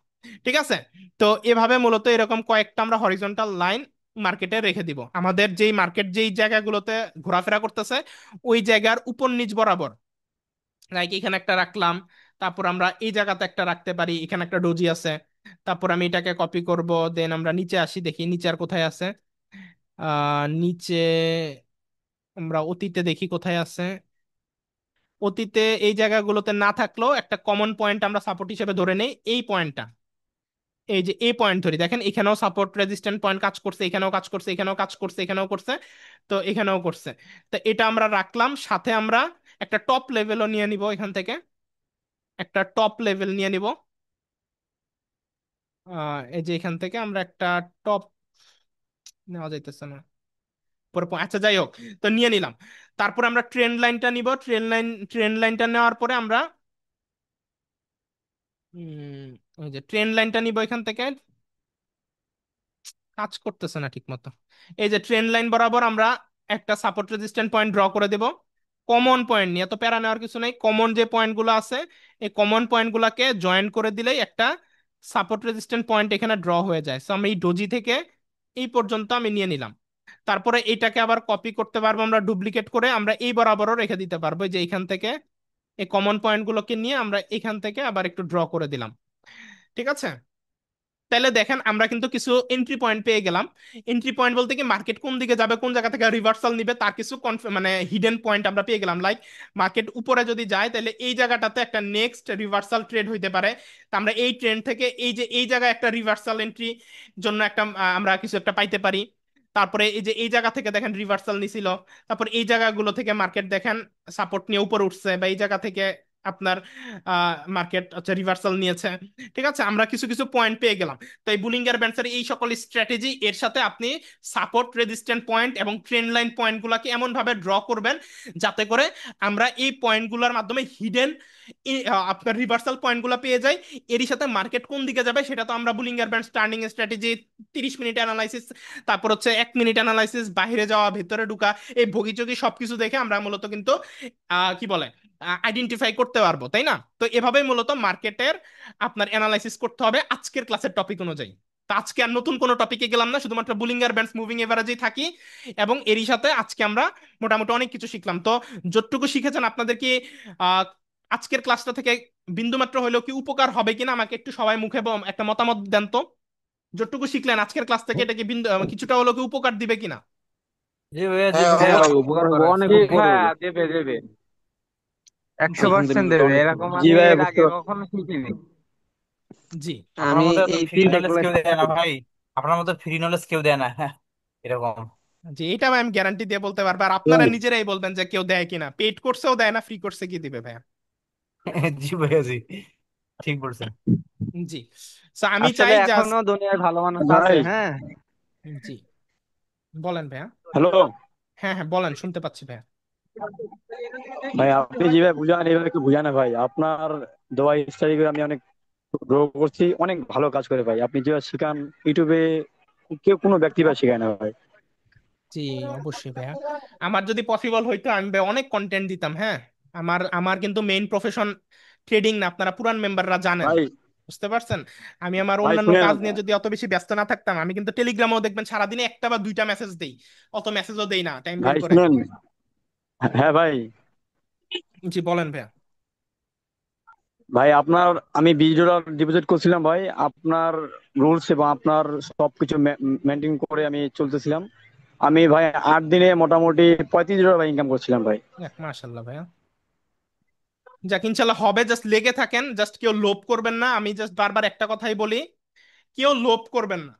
ঠিক আছে? তো এভাবে মূলত এরকম কয়েকটা আমরা হরিজন্টাল লাইন মার্কেটে রেখে দিব। আমাদের যেই মার্কেট যেই জায়গাগুলোতে ঘোরাফেরা করতেছে ওই জায়গার উপর নিচ বরাবর, লাইক এখানে একটা রাখলাম, তারপর আমরা এই জায়গাতে একটা রাখতে পারি, এখানে একটা ডোজি আছে। তারপর আমি এটাকে কপি করব, দেন আমরা নিচে আসি, দেখি নিচে আর কোথায় আছে। নিচে আমরা অতীতে দেখি কোথায় আছে। অতীতে এই জায়গাগুলোতে না থাকলেও একটা কমন পয়েন্ট আমরা সাপোর্ট হিসেবে ধরে নেই, এই পয়েন্টটা। এই যে এই পয়েন্ট ধরি, দেখেন এখানেও সাপোর্ট রেজিস্ট্যান্ট পয়েন্ট কাজ করছে, এখানেও কাজ করছে, এখানেও কাজ করছে, এখানেও করছে, তো এখানেও করছে। তো এটা আমরা রাখলাম, সাথে আমরা একটা টপ লেভেলও নিয়ে নিব, এখান থেকে একটা টপ লেভেল নিয়ে নিব। এই যে এখান থেকে আমরা একটা টপ নেওয়া যাইতেছে না, পরে আচ্ছা যাই হোক, তো নিয়ে নিলাম। তারপর আমরা ট্রেন্ড লাইনটা নিব, ট্রেন্ড লাইনটা নেওয়ার পরে আমরা ওই যে ট্রেন্ড লাইনটা নিব এখান থেকে, কাজ করতেছে না ঠিক মতো। এই যে ট্রেন্ড লাইন বরাবর আমরা একটা সাপোর্ট রেজিস্ট্যান্ট পয়েন্ট ড্র করে দেব। কমন পয়েন্ট নিয়ে এত প্যারা নেওয়ার কিছু নেই, কমন যে পয়েন্টগুলো আছে এই কমন পয়েন্টগুলোকে জয়েন করে দিলেই একটা সাপোর্ট রেজিস্ট্যান্ট পয়েন্ট এখানে ড্র হয়ে যায়। সো আমি এই ডোজি থেকে এই পর্যন্ত আমি নিয়ে নিলাম। তারপরে এটাকে আবার কপি করতে পারবো আমরা, ডুপ্লিকেট করে আমরা এই বরাবরও রেখে দিতে পারবো, এই যে এখান থেকে এই কমন পয়েন্টগুলোকে নিয়ে আমরা এখান থেকে আবার একটু ড্র করে দিলাম। ঠিক আছে? তাহলে দেখেন আমরা কিন্তু কিছু এন্ট্রি পয়েন্ট পেয়ে গেলাম। এন্ট্রি পয়েন্ট বলতে কি, মার্কেট কোন দিকে যাবে, কোন জায়গা থেকে রিভার্সাল নিবে, তার কিছু মানে হিডেন পয়েন্ট আমরা পেয়ে গেলাম। লাইক মার্কেট উপরে যদি যায় তাহলে এই জায়গাটাতে একটা নেক্সট রিভার্সাল ট্রেড হইতে পারে। তা আমরা এই ট্রেন্ড থেকে এই যে এই জায়গায় একটা রিভার্সাল এন্ট্রি জন্য একটা আমরা কিছু একটা পাইতে পারি। তারপরে এই যে এই জায়গা থেকে দেখেন রিভার্সাল নিছিল, তারপর এই জায়গাগুলো থেকে মার্কেট দেখেন সাপোর্ট নিয়ে উপরে উঠছে, বা এই জায়গা থেকে আপনার মার্কেট হচ্ছে রিভার্সাল নিয়েছে। ঠিক আছে? আমরা কিছু কিছু পয়েন্ট পেয়ে গেলাম। তো এই বুলিঙ্গার ব্যান্ডসের এই সকল স্ট্র্যাটেজি এর সাথে আপনি সাপোর্ট রেজিস্ট্যান্ট পয়েন্ট এবং ট্রেন্ড লাইন পয়েন্টগুলোকে এমন ভাবে ড্র করবেন যাতে করে আমরা এই পয়েন্টগুলোর মাধ্যমে হিডেন আপনার রিভার্সাল পয়েন্টগুলো পেয়ে যাই। এরই সাথে মার্কেট কোন দিকে যাবে সেটা তো আমরা Bollinger band turning strategy, 30 minute analysis, তারপর হচ্ছে 1 মিনিট অ্যানালাইসিস, বাইরে যাওয়া ভেতরে ঢুকা, এই ভোগিচোগি সবকিছু দেখে আমরা মূলত কিন্তু কি বলে আইডেন্টিফাই করতে পারবো, তাই না? তো এভাবেই মূলত মার্কেটের আপনার অ্যানালাইসিস করতে হবে আজকের ক্লাসের টপিক অনুযায়ী। তো আজকে আর নতুন কোনো টপিকে গেলাম না, শুধুমাত্র বুলিঙ্গার ব্যান্ডস মুভিং এভারেজেই থাকি। এবং এরই সাথে আজকে আমরা মোটামুটি অনেক কিছু শিখলাম। তো যতটুকু শিখেছেন আপনাদের কি আহ, আজকের ক্লাসটা থেকে বিন্দুমাত্র হলেও কি উপকার হবে কিনা আমাকে একটু সবাই মুখে একটা মতামত দেন তো। যতটুকু শিখলেন আজকের ক্লাস থেকে এটা কি কিছুটা হলেও কি উপকার দিবে কিনা? জি ভাইয়া, জি হ্যাঁ ভাইয়া, হ্যাঁ ভাই, অবশ্যই। উপকার উপকার হবে, অনেক আছে। উপকার হ্যাঁ, হবে। দেবে দেবে, একশো জি, পার্সেন্ট আলহামদুলিল্লাহ, দেবে। অনেক এরকম জি আমি ভাই, এর বুঝতে আগে পারছি। কখনো শিখিনি। জি, আপনার আমি মতো এত এই ফ্রি ফিল্ডে নলেজ কোনো কেউ দেয় না একটা- ভাই। আপনার মতো ফ্রি নলেজ কেউ দেয় না, হ্যাঁ, এরকম। জি, এটা আমি গ্যারান্টি দিয়ে বলতে পারবো। আর আপনারা নিজেরাই বলবেন যে কেউ দেয় কিনা, পেড কোর্সেও দেয় না, ফ্রি কোর্সে কি দিবে ভাইয়া? জি ভাইয়া, জি, ঠিক বলছেন। জি। তো আমি আসলে চাই জাস্ট, এখনো দুনিয়ায় ভালো মানুষ আছে, ভাই, হ্যাঁ। জি বলেন ভাইয়া। হ্যালো হ্যাঁ হ্যাঁ বলেন, শুনতে পাচ্ছি ভাইয়া। ভাই, আপনি যেভাবে বুঝান এইভাবে একটু বুঝান না ভাই। আপনার দেওয়া স্টাডি করে আমি অনেক গ্রো করছি, অনেক ভালো কাজ করে ভাই। আপনি যেভাবে শিখান ইউটিউবে কেউ কোনো ব্যক্তি বা শেখায় না ভাই। জি, অবশ্যই ভাইয়া। আমার যদি পসিবল হইতো আমি ভাই অনেক কন্টেন্ট দিতাম, হ্যাঁ। আমার আমার কিন্তু মেইন প্রফেশন ট্রেডিং না, আপনারা পুরান মেম্বাররা জানেন। ভাই, বুঝতে পারছেন? আমি আমার ভাই অন্যান্য শুনেন, কাজ নিয়ে যদি অত বেশি ব্যস্ত না থাকতাম, আমি কিন্তু টেলিগ্রামেও দেখবেন সারাদিনে একটা বা দুইটা মেসেজ দেই, অত মেসেজও দেই না টাইম বের ভাই করে। শুনেন, হ্যাঁ ভাই। জি বলেন ভাইয়া। ভাই আপনার, আমি $20 ডিপোজিট করছিলাম ভাই। আপনার রুলস এবং আপনার সবকিছু মেনটেন করে আমি চলতেছিলাম। আমি ভাই 8 দিনে মোটামুটি $35 ভাই ইনকাম করছিলাম ভাই। মাশাল্লাহ ভাইয়া। যাক, ইনশাল্লাহ হবে, জাস্ট লেগে থাকেন, জাস্ট কেউ লোভ করবেন না। আমি জাস্ট বারবার একটা কথাই বলি, কেউ লোভ করবেন না।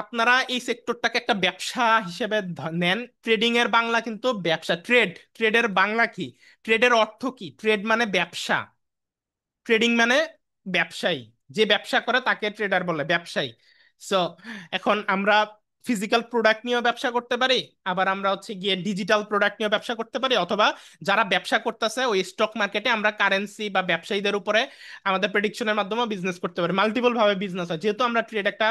আপনারা এই সেক্টরটাকে একটা ব্যবসা হিসেবে নেন। ট্রেডিং এর বাংলা কিন্তু ব্যবসা, ট্রেড। ট্রেডের বাংলা কি? ট্রেডের অর্থ কি? ট্রেড মানে ব্যবসা, ট্রেডিং মানে ব্যবসায়ী। যে ব্যবসা করে তাকে ট্রেডার বলে, ব্যবসায়ী। সো এখন আমরা ফিজিক্যাল প্রোডাক্ট নিয়েও ব্যবসা করতে পারি, আবার আমরা হচ্ছে গিয়ে ডিজিটাল প্রোডাক্ট নিয়েও ব্যবসা করতে পারি, অথবা যারা ব্যবসা করতেছে ওই স্টক মার্কেটে আমরা কারেন্সি বা ব্যবসায়ীদের উপরে আমাদের প্রেডিকশনের মাধ্যমে বিজনেস করতে পারি। মাল্টিপল ভাবে বিজনেস হয়, যেহেতু আমরা ট্রেড একটা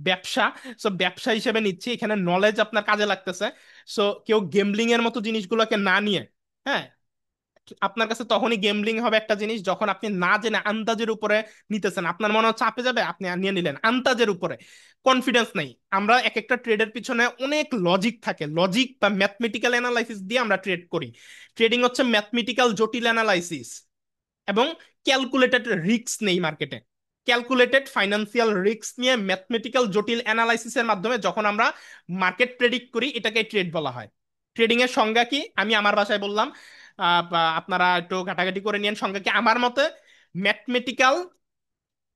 ব্যবসা। সো ব্যবসা হিসেবে নিচ্ছি, এখানে নলেজ আপনার কাজে লাগতেছে। সো কেউ গেমলিং এর মতো জিনিসগুলোকে না নিয়ে, হ্যাঁ, আপনার কাছে তখনই গেমলিং হবে একটা জিনিস যখন আপনি না জেনে আন্দাজের উপরে নিতেছেন। আপনার মনে হচ্ছে চাপে যাবে, আপনি নিয়ে নিলেন আন্দাজের উপরে, কনফিডেন্স নেই। আমরা এক একটা ট্রেডের পিছনে অনেক লজিক থাকে, লজিক বা ম্যাথমেটিক্যাল অ্যানালাইসিস দিয়ে আমরা ট্রেড করি। ট্রেডিং হচ্ছে ম্যাথমেটিক্যাল জটিল অ্যানালাইসিস এবং ক্যালকুলেটেড রিস্ক নেই মার্কেটে। ক্যালকুলেটেড ফাইন্যান্সিয়াল রিস্ক নিয়ে ম্যাথমেটিক্যাল জটিল অ্যানালাইসিসের মাধ্যমে যখন আমরা মার্কেট প্রেডিক্ট করি, এটাকে ট্রেড বলা হয়। ট্রেডিং এর সংজ্ঞা কি আমি আমার ভাষায় বললাম, বা আপনারা একটু ঘাটাঘাটি করে নিন সংজ্ঞা কি। আমার মতে ম্যাথমেটিক্যাল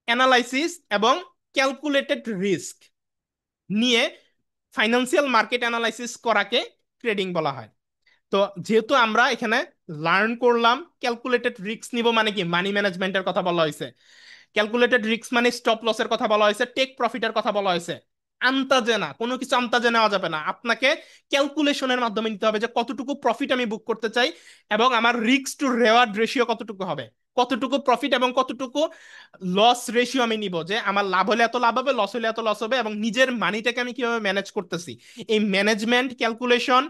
অ্যানালাইসিস এবং ক্যালকুলেটেড রিস্ক নিয়ে ফাইন্যান্সিয়াল মার্কেট অ্যানালাইসিস করাকে ট্রেডিং বলা হয়। তো যেহেতু আমরা এখানে লার্ন করলাম ক্যালকুলেটেড রিস্ক নিব, মানে কি মানি ম্যানেজমেন্টের কথা বলা হয়েছে। ক্যালকুলেটেড রিস্ক মানে স্টপ লসের কথা বলা হয়েছে, টেক প্রফিটের কথা বলা হয়েছে। আন্তাজে না, কোনো কিছু আন্তাজে নেওয়া যাবে না, আপনাকে ক্যালকুলেশনের মাধ্যমে নিতে হবে যে কতটুকু প্রফিট আমি বুক করতে চাই এবং আমার রিস্ক টু রেওয়ার্ড রেশিও কতটুকু হবে, কতটুকু প্রফিট এবং কতটুকু লস রেশিও আমি নিব, যে আমার লাভ হলে এত লাভ হবে, লস হলে এত লস হবে, এবং নিজের মানিটাকে আমি কিভাবে ম্যানেজ করতেছি। এই ম্যানেজমেন্ট, ক্যালকুলেশন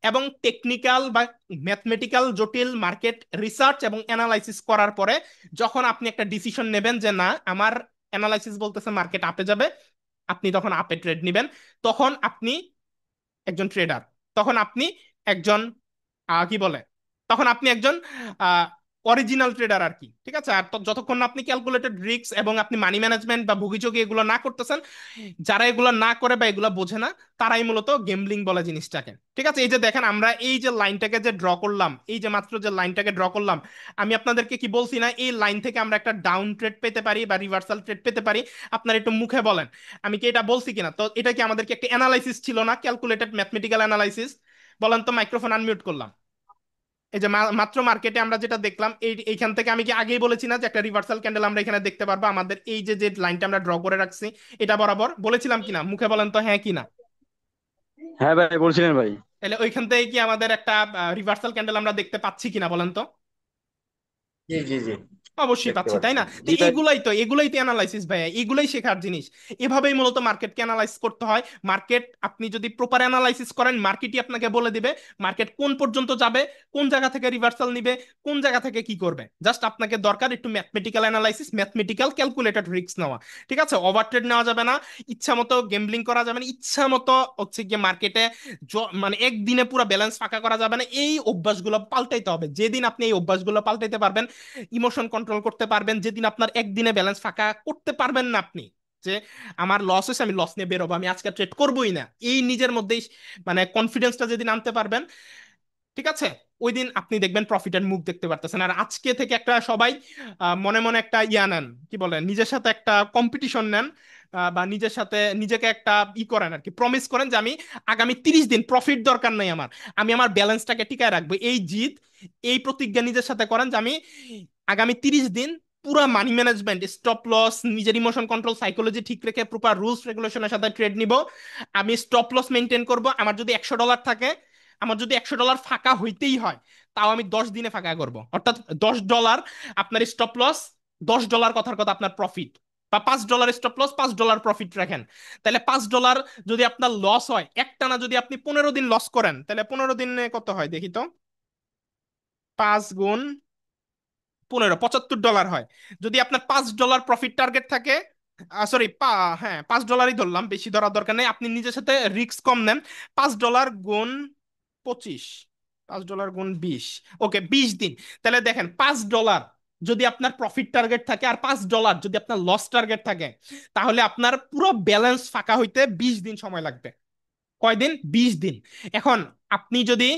এবং টেকনিক্যাল বা ম্যাথমেটিক্যাল জটিল মার্কেট রিসার্চ এবং অ্যানালাইসিস করার পরে যখন আপনি একটা ডিসিশন নেবেন যে না, আমার অ্যানালাইসিস বলতেছে মার্কেট আপে যাবে, আপনি তখন আপে ট্রেড নেবেন। তখন আপনি একজন ট্রেডার, তখন আপনি একজন কি বলে, তখন আপনি একজন অরিজিনাল ট্রেডার আর কি। ঠিক আছে? আর যতক্ষণ না আপনি ক্যালকুলেটেড রিস্ক এবং আপনি মানি ম্যানেজমেন্ট বা ভুগিচোগি এগুলো না করতেছেন, যারা এগুলো না করে বা এগুলো বোঝে না, তারাই মূলত গেমলিং বলে জিনিসটাকে। ঠিক আছে? এই যে দেখেন আমরা এই যে লাইনটাকে যে ড্র করলাম, এই যে মাত্র যে লাইনটাকে ড্র করলাম, আমি আপনাদেরকে কি বলছি না এই লাইন থেকে আমরা একটা ডাউন ট্রেড পেতে পারি বা রিভার্সাল ট্রেড পেতে পারি? আপনার একটু মুখে বলেন আমি কি এটা বলছি কিনা। তো এটা কি আমাদেরকে একটা অ্যানালাইসিস ছিল না, ক্যালকুলেটেড ম্যাথমেটিক্যাল অ্যানালাইসিস? বলেন তো, মাইক্রোফোন আনমিউট করলাম। এই যে মাত্র মার্কেটে আমরা যেটা দেখলাম, এইখান থেকে আমি কি আগেই বলেছি না যে একটা রিভার্সাল ক্যান্ডেল আমরা এখানে দেখতে পারবো আমাদের এই যে যে লাইনটা আমরা ড্র করে রাখছি এটা বরাবর? বলেছিলাম কিনা? মুখে বলেন তো হ্যাঁ কিনা। হ্যাঁ ভাই, বলছিলেন ভাই। তাহলে ওইখান থেকে কি আমাদের একটা রিভার্সাল ক্যান্ডেল আমরা দেখতে পাচ্ছি কিনা বলেন তো? জি জি জি, অবশ্যই দেখতে পাচ্ছি, তাই পাচ্ছি। না? তো জি ভাই। এগুলাই তো অ্যানালাইসিস ভাইয়া, এগুলাই শেখার জিনিস। এভাবেই মূলত মার্কেটকে অ্যানালাইজ করতে হয়। মার্কেট আপনি যদি প্রপার অ্যানালাইসিস করেন, মার্কেটই আপনাকে বলে দিবে মার্কেট কোন পর্যন্ত যাবে, কোন জায়গা থেকে রিভার্সাল নিবে, কোন জায়গা থেকে কি করবে। জাস্ট আপনাকে দরকার একটু mathematical analysis, mathematical calculated risk নেওয়া। ঠিক আছে? ওভার ট্রেড নেওয়া যাবে না, ইচ্ছা মতো গেমলিং করা যাবে না, ইচ্ছা মতো হচ্ছে গিয়ে মার্কেটে মানে একদিনে পুরো ব্যালেন্স ফাঁকা করা যাবে না। এই অভ্যাসগুলো পাল্টাইতে হবে। যেদিন আপনি এই অভ্যাসগুলো পাল্টাইতে পারবেন, ইমোশন কন্ট্রোল করতে পারবেন, যেদিন আপনার একদিনে ব্যালেন্স ফাঁকা করতে পারবেন না আপনি, যে আমার লস হয়েছে আমি লস নিয়ে বেরোবো, আমি আজকে ট্রেড করবোই না, এই নিজের মধ্যেই মানে কনফিডেন্সটা যেদিন আনতে পারবেন, ঠিক আছে, ওই দিন আপনি দেখবেন প্রফিটের মুখ দেখতে পারতেছেন। আর আজকে থেকে একটা সবাই মনে মনে একটা ইয়া নেন, কি বলে, নিজের সাথে একটা কম্পিটিশন নেন, বা নিজের সাথে নিজেকে একটা করেন আর কি, প্রমিস করেন যে আমি আগামী 30 দিন প্রফিট দরকার নাই আমার, আমি আমার ব্যালেন্সটাকে টিকায় রাখবো। এই জিত, এই প্রতিজ্ঞা নিজের সাথে করেন যে আমি আগামী 30 দিন পুরো মানি ম্যানেজমেন্ট, স্টপ লস, নিজের ইমোশন কন্ট্রোল, সাইকোলজি ঠিক রেখে প্রপার রুলস রেগুলেশনের সাথে ট্রেড নিব। আমি স্টপ লস মেনটেন করব। আমার যদি $100 থাকে, আমার যদি $100 ফাঁকা হইতেই হয়, তাও আমি 10 দিনে ফাঁকা করব। অর্থাৎ $10 আপনার স্টপ লস, $10 কথার কথা আপনার প্রফিট, বা $5 স্টপ লস, $5 প্রফিট রাখেন। তাহলে $5 যদি আপনার লস হয়, একটানা যদি আপনি 15 দিন লস করেন, তাহলে 15 দিনে কত হয় দেখি তো, 5 গুণ 15, $75 হয়। যদি আপনার $5 প্রফিট টার্গেট থাকে, সরি, হ্যাঁ, $5 ধরলাম, বেশি ধরার দরকার নেই, আপনি নিজের সাথে রিস্ক কম নেন। $5 গুণ 25, $5 গুণ 20, ওকে, 20 দিন। তাহলে দেখেন, $5 যদি আপনার প্রফিট টার্গেট থাকে আর $5 যদি আপনার লস টার্গেট থাকে, তাহলে আপনার পুরো ব্যালেন্স ফাঁকা হইতে 20 দিন সময় লাগবে। কয়দিন? 20 দিন। এখন আপনি যদি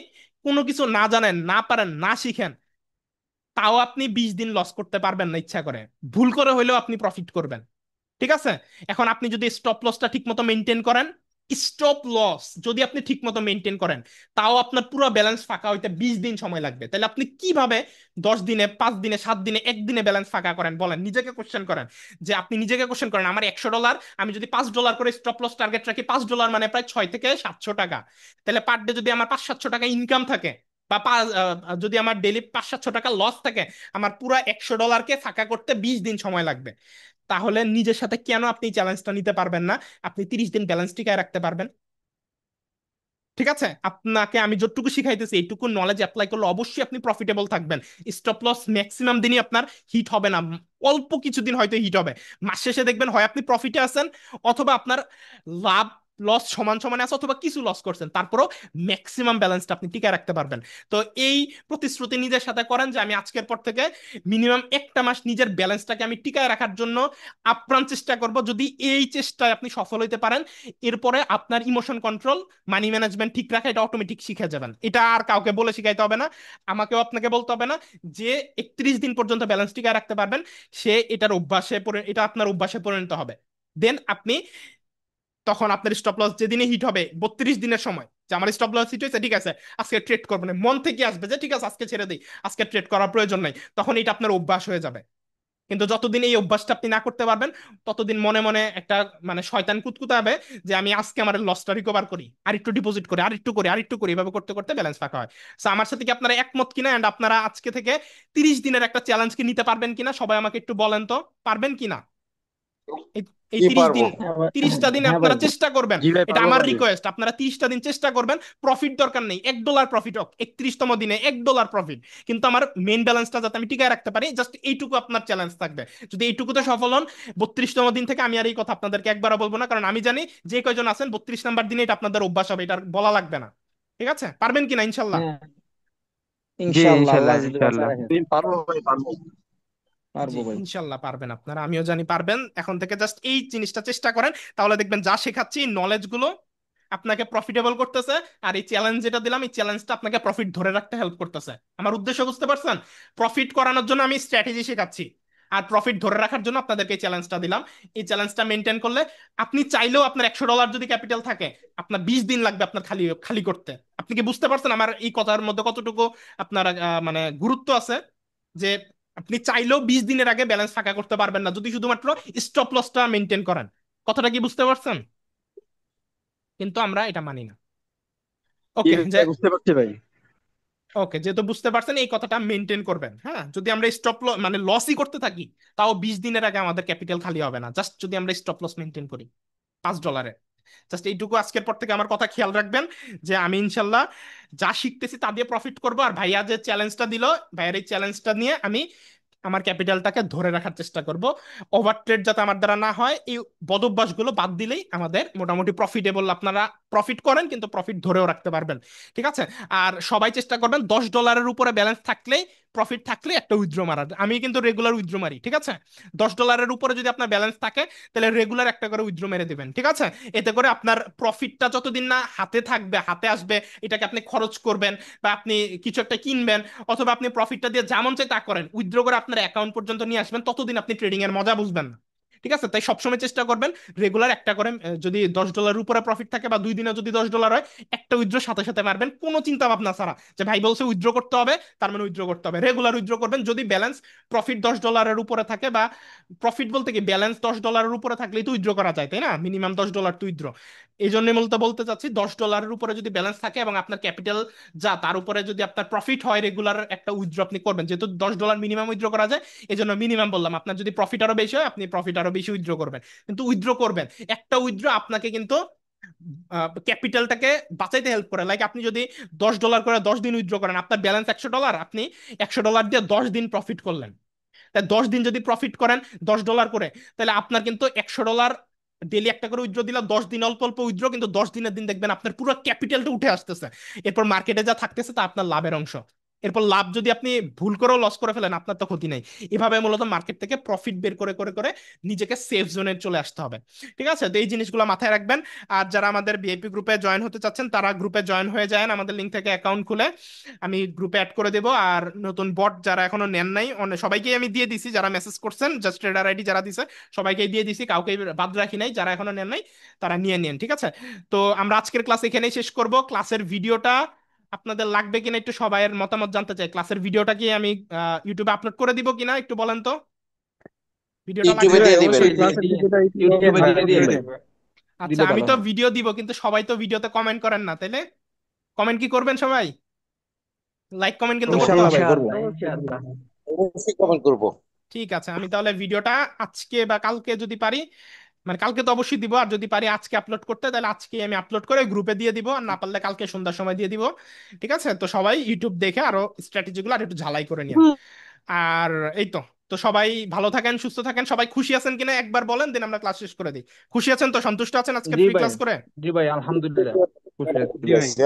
কোনো কিছু না জানেন, না পারেন, না শিখেন, তাও আপনি 20 দিন লস করতে পারবেন না ইচ্ছা করে, ভুল করে হইলেও আপনি প্রফিট করবেন। ঠিক আছে? এখন আপনি যদি স্টপ লসটা ঠিক মতো মেনটেন করেন, স্টপ লস যদি আপনি ঠিক মতো মেনটেন করেন, তাও আপনার পুরো ব্যালেন্স ফাঁকা হইতে 20 দিন সময় লাগবে। তাহলে আপনি কিভাবে 10 দিনে, 5 দিনে, 7 দিনে, একদিনে ব্যালেন্স ফাঁকা করেন বলেন? নিজেকে কোশ্চেন করেন। যে আপনি নিজেকে কোশ্চেন করেন, আমার $100, আমি যদি $5 করে স্টপ লস টার্গেট রাখি, $5 মানে প্রায় 6 থেকে 700 টাকা। তাহলে পার ডে যদি আমার 500-700 টাকা ইনকাম থাকে, বা যদি আমার ডেলি 500-700 টাকা লস থাকে, আমার পুরো $100কে ফাঁকা করতে 20 দিন সময় লাগবে। তাহলে নিজের সাথে কেন আপনি চ্যালেঞ্জটা নিতে পারবেন না? আপনি 30 দিন ব্যালেন্স টিকায় রাখতে পারবেন। ঠিক আছে, আপনাকে আমি যতটুকু শিখাইতেছি এইটুকু নলেজ অ্যাপ্লাই করলে অবশ্যই আপনি প্রফিটেবল থাকবেন। স্টপ লস ম্যাক্সিমাম দিনই আপনার হিট হবে না, অল্প কিছুদিন হয়তো হিট হবে। মাস শেষে দেখবেন হয় আপনি প্রফিটে আছেন, অথবা আপনার লাভ লস সমান সমান আছে, অথবা কিছু লস করছেন, তারপরও ম্যাক্সিমাম ব্যালেন্সটা আপনি টিকে রাখতে পারবেন। তো এই প্রতিশ্রুতি নিজের সাথে করেন যে আমি আজকের পর থেকে মিনিমাম একটা মাস নিজের ব্যালেন্সটাকে আমি টিকায় রাখার জন্য আপ্রাণ চেষ্টা করব। যদি এই চেষ্টায় আপনি সফল হইতে পারেন, এরপরে আপনার ইমোশন কন্ট্রোল, মানি ম্যানেজমেন্ট ঠিক রাখা, এটা অটোমেটিক শিখে যাবেন। এটা আর কাউকে বলে শিখাইতে হবে না, আমাকেও আপনাকে বলতে হবে না। যে 31 দিন পর্যন্ত ব্যালেন্স টিকায় রাখতে পারবেন, সে এটা আপনার অভ্যাসে পরিণত হবে। দেন আপনি তখন আপনার স্টপ লস যেদিনে হিট হবে 32 দিনের সময়, যে আমার স্টপ লস হিট হয়েছে, ঠিক আছে আজকে ট্রেড করবো না, মন থেকে আসবে যে ঠিক আছে আজকে ছেড়ে দিই, আজকে ট্রেড করার প্রয়োজন নাই, তখন এটা আপনার অভ্যাস হয়ে যাবে। কিন্তু যতদিন এই অভ্যাসটা আপনি না করতে পারবেন, ততদিন মনে মনে একটা মানে শয়তান কুতকুতাবে যে আমি আজকে আমার লসটা রিকভার করি, আর একটু ডিপোজিট করি, আর একটু করি, আর একটু করি, এভাবে করতে করতে ব্যালেন্স ফাঁকা হয়। সো আমার সাথে কি আপনারা একমত কিনা, এন্ড আপনারা আজকে থেকে 30 দিনের একটা চ্যালেঞ্জ কি নিতে পারবেন কিনা, সবাই আমাকে একটু বলেন তো, পারবেন কিনা? এই এই কি 30 দিন, পারবো? হ্যাঁ ভাই। 30টা দিনে হ্যাঁ ভাই। আপনারা চেষ্টা করবেন। জি ভাই, এটা পারবো আমার ভাই। রিকোয়েস্ট, আপনারা 30টা দিন চেষ্টা করবেন। প্রফিট দরকার নেই, $1 প্রফিট হোক 31তম দিনে, $1 প্রফিট, কিন্তু আমার মেইন ব্যালেন্সটা যাতে আমি টিকায় রাখতে পারি, জাস্ট এইটুকু আপনার চ্যালেঞ্জ থাকবে। যদি এইটুকুতে সফল হন, 32তম দিন থেকে আমি আর এই কথা আপনাদেরকে একবারও বলবো না, কারণ আমি জানি যে কয়জন আছেন 32 নাম্বার দিনে এটা আপনাদের অভ্যাস হবে, এটা আর বলা লাগবে না। ঠিক আছে, পারবেন কিনা ইনশাল্লাহ? হ্যাঁ, জি ইনশাআল্লাহ, ইনশাল্লাহ আল্লাহ যদি বাঁচায় ইনশাল্লাহ। রাখে। পারবো ভাই, পারবো। জি পারবো ভাই। ইনশাল্লাহ পারবেন আপনারা, আমিও জানি পারবেন। এখন থেকে জাস্ট এই জিনিসটা চেষ্টা করেন, তাহলে দেখবেন যা শেখাচ্ছি নলেজ গুলো আপনাকে প্রফিটেবল করতেছে। আর এই চ্যালেঞ্জ যেটা দিলাম, এই চ্যালেঞ্জটা আপনাকে প্রফিট ধরে রাখতে হেল্প করতেছে। আমার উদ্দেশ্য বুঝতে পারছেন? প্রফিট করানোর জন্য আমি স্ট্র্যাটেজি শেখাচ্ছি, আর প্রফিট ধরে রাখার জন্য আপনাদেরকে এই চ্যালেঞ্জটা দিলাম। এই চ্যালেঞ্জটা মেনটেন করলে আপনি চাইলেও আপনার $100 যদি ক্যাপিটাল থাকে, আপনার 20 দিন লাগবে আপনার খালি খালি করতে। আপনি কি বুঝতে পারছেন আমার এই কথার মধ্যে কতটুকু আপনার মানে গুরুত্ব আছে? যে আপনি চাইলেও 20 দিনের আগে ব্যালেন্স ফাঁকা করতে পারবেন না, যদি শুধুমাত্র স্টপ লসটা মেনটেন করেন। কথাটা কি বুঝতে পারছেন? কিন্তু আমরা এটা মানি না। জি ওকে যে ভাই, বুঝতে পারছি ভাই। ওকে, যেহেতু বুঝতে পারছেন এই কথাটা মেনটেন করবেন। হ্যাঁ, যদি আমরা স্টপ মানে লসই করতে থাকি, তাও 20 দিনের আগে আমাদের ক্যাপিটাল খালি হবে না, জাস্ট যদি আমরা স্টপ লস মেনটেন করি $5। জাস্ট এইটুকু আজকের পর থেকে আমার কথা খেয়াল রাখবেন, যে আমি ইনশাল্লাহ যা শিখতেছি তা দিয়ে প্রফিট করবো। আর ভাইয়া যে চ্যালেঞ্জটা দিল, ভাইয়ার এই চ্যালেঞ্জটা নিয়ে আমি আমার ক্যাপিটালটাকে ধরে রাখার চেষ্টা করব। ওভার ট্রেড যাতে আমার দ্বারা না হয়, এই বদভ্যাসগুলো বাদ দিলেই আমাদের মোটামুটি প্রফিটেবল, আপনারা প্রফিট করেন কিন্তু প্রফিট ধরেও রাখতে পারবেন। ঠিক আছে? আর সবাই চেষ্টা করবেন $10 উপরে ব্যালেন্স থাকলেই, প্রফিট থাকলে একটা উইথড্র মারার। আমি কিন্তু রেগুলার উইথড্র মারি। ঠিক আছে? $10 উপরে যদি আপনার ব্যালেন্স থাকে, তাহলে রেগুলার একটা করে উইথড্র মেরে দিবেন। ঠিক আছে? এতে করে আপনার প্রফিটটা যতদিন না হাতে থাকবে, হাতে আসবে, এটাকে আপনি খরচ করবেন, বা আপনি কিছু একটা কিনবেন, অথবা আপনি প্রফিটটা দিয়ে যেমন চাই তা করেন, উইথড্র করে আপনার অ্যাকাউন্ট পর্যন্ত নিয়ে আসবেন, ততদিন আপনি ট্রেডিং এর মজা বুঝবেন না। ঠিক আছে? তাই সবসময় চেষ্টা করবেন রেগুলার একটা করে, যদি $10 উপরে প্রফিট থাকে, বা 2 দিনে যদি $10 হয়, একটা উইথড্র সাথে সাথে মারবেন, কোনো চিন্তা ভাবনা ছাড়া। যে ভাই বলছে উইথড্র করতে হবে, তার মানে উইথড্র করতে হবে। রেগুলার উইথড্র করবেন। যদি ব্যালেন্স প্রফিট $10 উপরে থাকে, বা প্রফিট বলতে কি, ব্যালেন্স $10 উপরে থাকলেই তো উইথড্র করা যায়, তাই না? মিনিমাম $10 তো উইথড্র। এই জন্য মূলত বলতে চাচ্ছি, $10 উপরে যদি ব্যালেন্স থাকে এবং আপনার ক্যাপিটাল যা, তার উপরে যদি আপনার প্রফিট হয়, রেগুলার একটা উইথড্র আপনি করবেন। যেহেতু $10 মিনিমাম উইথড্র করা যায়, এই জন্য মিনিমাম বললাম। আপনার যদি প্রফিট আরো বেশি হয়, আপনি প্রফিট আরো বেশি উইথড্র করবেন। কিন্তু উইথড্র করবেন, একটা উইথড্র আপনাকে কিন্তু ক্যাপিটালটাকে বাঁচাইতে হেল্প করে। লাইক আপনি যদি $10 করে 10 দিন উইথড্র করেন, আপনার ব্যালেন্স $100, আপনি $100 দিয়ে 10 দিন প্রফিট করলেন। তাই 10 দিন যদি প্রফিট করেন $10 করে, তাহলে আপনার কিন্তু $100 ডেলি একটা করে উইথড্র দিলে 10 দিন অল্প অল্প উইথড্র, কিন্তু 10 দিনের দিন দেখবেন আপনার পুরো ক্যাপিটালটা উঠে আসতেছে। এরপর মার্কেটে যা থাকতেছে তা আপনার লাভের অংশ। এরপর লাভ যদি আপনি ভুল করেও লস করে ফেলেন, আপনার তো ক্ষতি নেই। এভাবে মূলত মার্কেট থেকে প্রফিট বের করে করে করে নিজেকে সেফ জোনে চলে আসতে হবে। ঠিক আছে, তো এই জিনিসগুলো মাথায় রাখবেন। আর যারা আমাদের ভিআইপি গ্রুপে জয়েন হতে চাচ্ছেন তারা গ্রুপে জয়েন হয়ে যান, আমাদের লিঙ্ক থেকে অ্যাকাউন্ট খুলে আমি গ্রুপে অ্যাড করে দেবো। আর নতুন বট যারা এখনো নেন নাই, সবাইকে আমি দিয়ে দিছি, যারা মেসেজ করছেন জাস্ট ট্রেডার আইডি যারা দিছে সবাইকে দিয়ে দিছি, কাউকে বাদ রাখি নাই। যারা এখনো নেন নাই তারা নিয়ে নেন, ঠিক আছে? তো আমরা আজকের ক্লাস এখানেই শেষ করব। ক্লাসের ভিডিওটা আপনাদের লাগবে কিনা একটু সবাইয়ের মতামত জানতে চাই। ক্লাসের ভিডিওটা কি আমি ইউটিউবে আপলোড করে দিব কিনা একটু বলেন তো, ভিডিওটা ইউটিউবে জি লাগবে? ভাই দিয়ে দিবেন। অবশ্যই ক্লাসের ভিডিওটা ইউটিউবে ভাই দিয়ে দিয়ে দিবেন। দেন, আচ্ছা, দিলে আমি ভালো তো হয়। ভিডিও দিব কিন্তু সবাই তো ভিডিওতে কমেন্ট করেন না, তাইলে কমেন্ট কি করবেন সবাই? লাইক কমেন্ট কিন্তু করতে ইনশাআল্লাহ হবে। ভাই করবো। অবশ্যই ইনশাআল্লাহ। অবশ্যই কমেন্ট করবো। ঠিক আছে, আমি তাহলে ভিডিওটা আজকে বা কালকে যদি পারি, মানে কালকে তো অবশ্যই দিব, আর যদি পারি আজকে আপলোড করতে তাহলে আজকে আমি আপলোড করে গ্রুপে দিয়ে দিব, আর না পারলে কালকে সন্ধ্যার সময় দিয়ে দিব। ঠিক আছে, তো সবাই ইউটিউব দেখে আরো স্ট্র্যাটেজিগুলো আর একটু ঝালাই করে নিন। আর এই তো, তো সবাই ভালো থাকেন, সুস্থ থাকেন। সবাই খুশি আছেন কিনা একবার বলেন, দিন আমরা ক্লাস শেষ করে দিই। খুশি আছেন তো, সন্তুষ্ট আছেন আজকের জি ফ্রি ভাই, ক্লাস করে? জি ভাই আলহামদুলিল্লাহ খুশি আছি। জি ভাই। ওকে।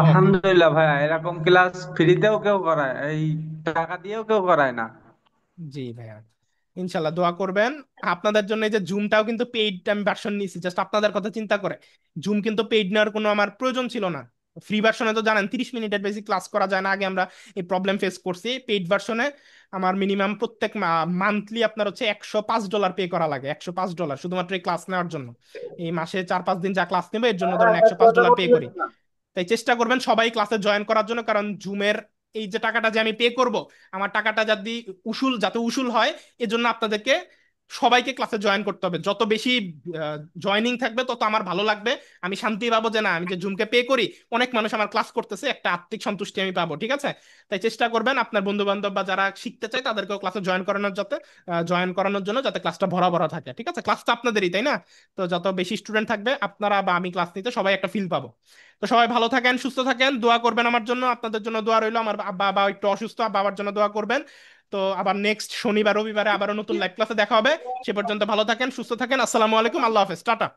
আলহামদুলিল্লাহ ভাইয়া, এরকম ক্লাস ফ্রিতেও কেউ করায়, এই টাকা দিয়েও কেউ করায় না। জি ভাইয়া, ইনশাল্লাহ দোয়া করবেন। আপনাদের জন্য এই যে জুমটাও কিন্তু পেইড আমি ভার্সন নিয়েছি জাস্ট আপনাদের কথা চিন্তা করে। জুম কিন্তু পেইড নেওয়ার কোনো আমার প্রয়োজন ছিল না। ফ্রি ভার্সনে তো জানেন 30 মিনিটের বেশি ক্লাস করা যায় না, আগে আমরা এই প্রবলেম ফেস করছি। পেইড ভার্সনে আমার মিনিমাম প্রত্যেক মান্থলি আপনার হচ্ছে $105 পে করা লাগে, $105 শুধুমাত্র এই ক্লাস নেওয়ার জন্য। এই মাসে 4-5 দিন যা ক্লাস নেবে এর জন্য ধরেন $105 পে করি। তাই চেষ্টা করবেন সবাই ক্লাসে জয়েন করার জন্য, কারণ জুমের এই যে টাকাটা যে আমি পে করব, আমার টাকাটা যদি যাতে উসুল হয়, এজন্য আপনাদেরকে সবাইকে ক্লাসে জয়েন করতে হবে। যত বেশি জয়েনিং থাকবে তত আমার ভালো লাগবে, আমি শান্তি পাবো যে না, আমি যে জুমকে পে করি অনেক মানুষ আমার ক্লাস করতেছে, একটা আত্মিক সন্তুষ্টি আমি পাবো। ঠিক আছে, তাই চেষ্টা করবেন আপনার বন্ধু বান্ধব বা যারা শিখতে চায় তাদেরকেও ক্লাসে জয়েন করানোর জন্য, যাতে ক্লাসটা ভরা ভরা থাকে। ঠিক আছে, ক্লাস তো আপনাদেরই, তাই না? তো যত বেশি স্টুডেন্ট থাকবে আপনারা বা আমি ক্লাস নিতে সবাই একটা ফিল পাবো। তো সবাই ভালো থাকেন, সুস্থ থাকেন, দোয়া করবেন আমার জন্য, আপনাদের জন্য দোয়া রইলো। আমার বাবা একটু অসুস্থ, বাবার জন্য দোয়া করবেন। তো আবার নেক্সট শনিবার রবিবারে আবারও নতুন লাইভ ক্লাসে দেখা হবে। সে পর্যন্ত ভালো থাকেন, সুস্থ থাকেন। আসসালামু আলাইকুম, আল্লাহ হাফেজ, টাটা।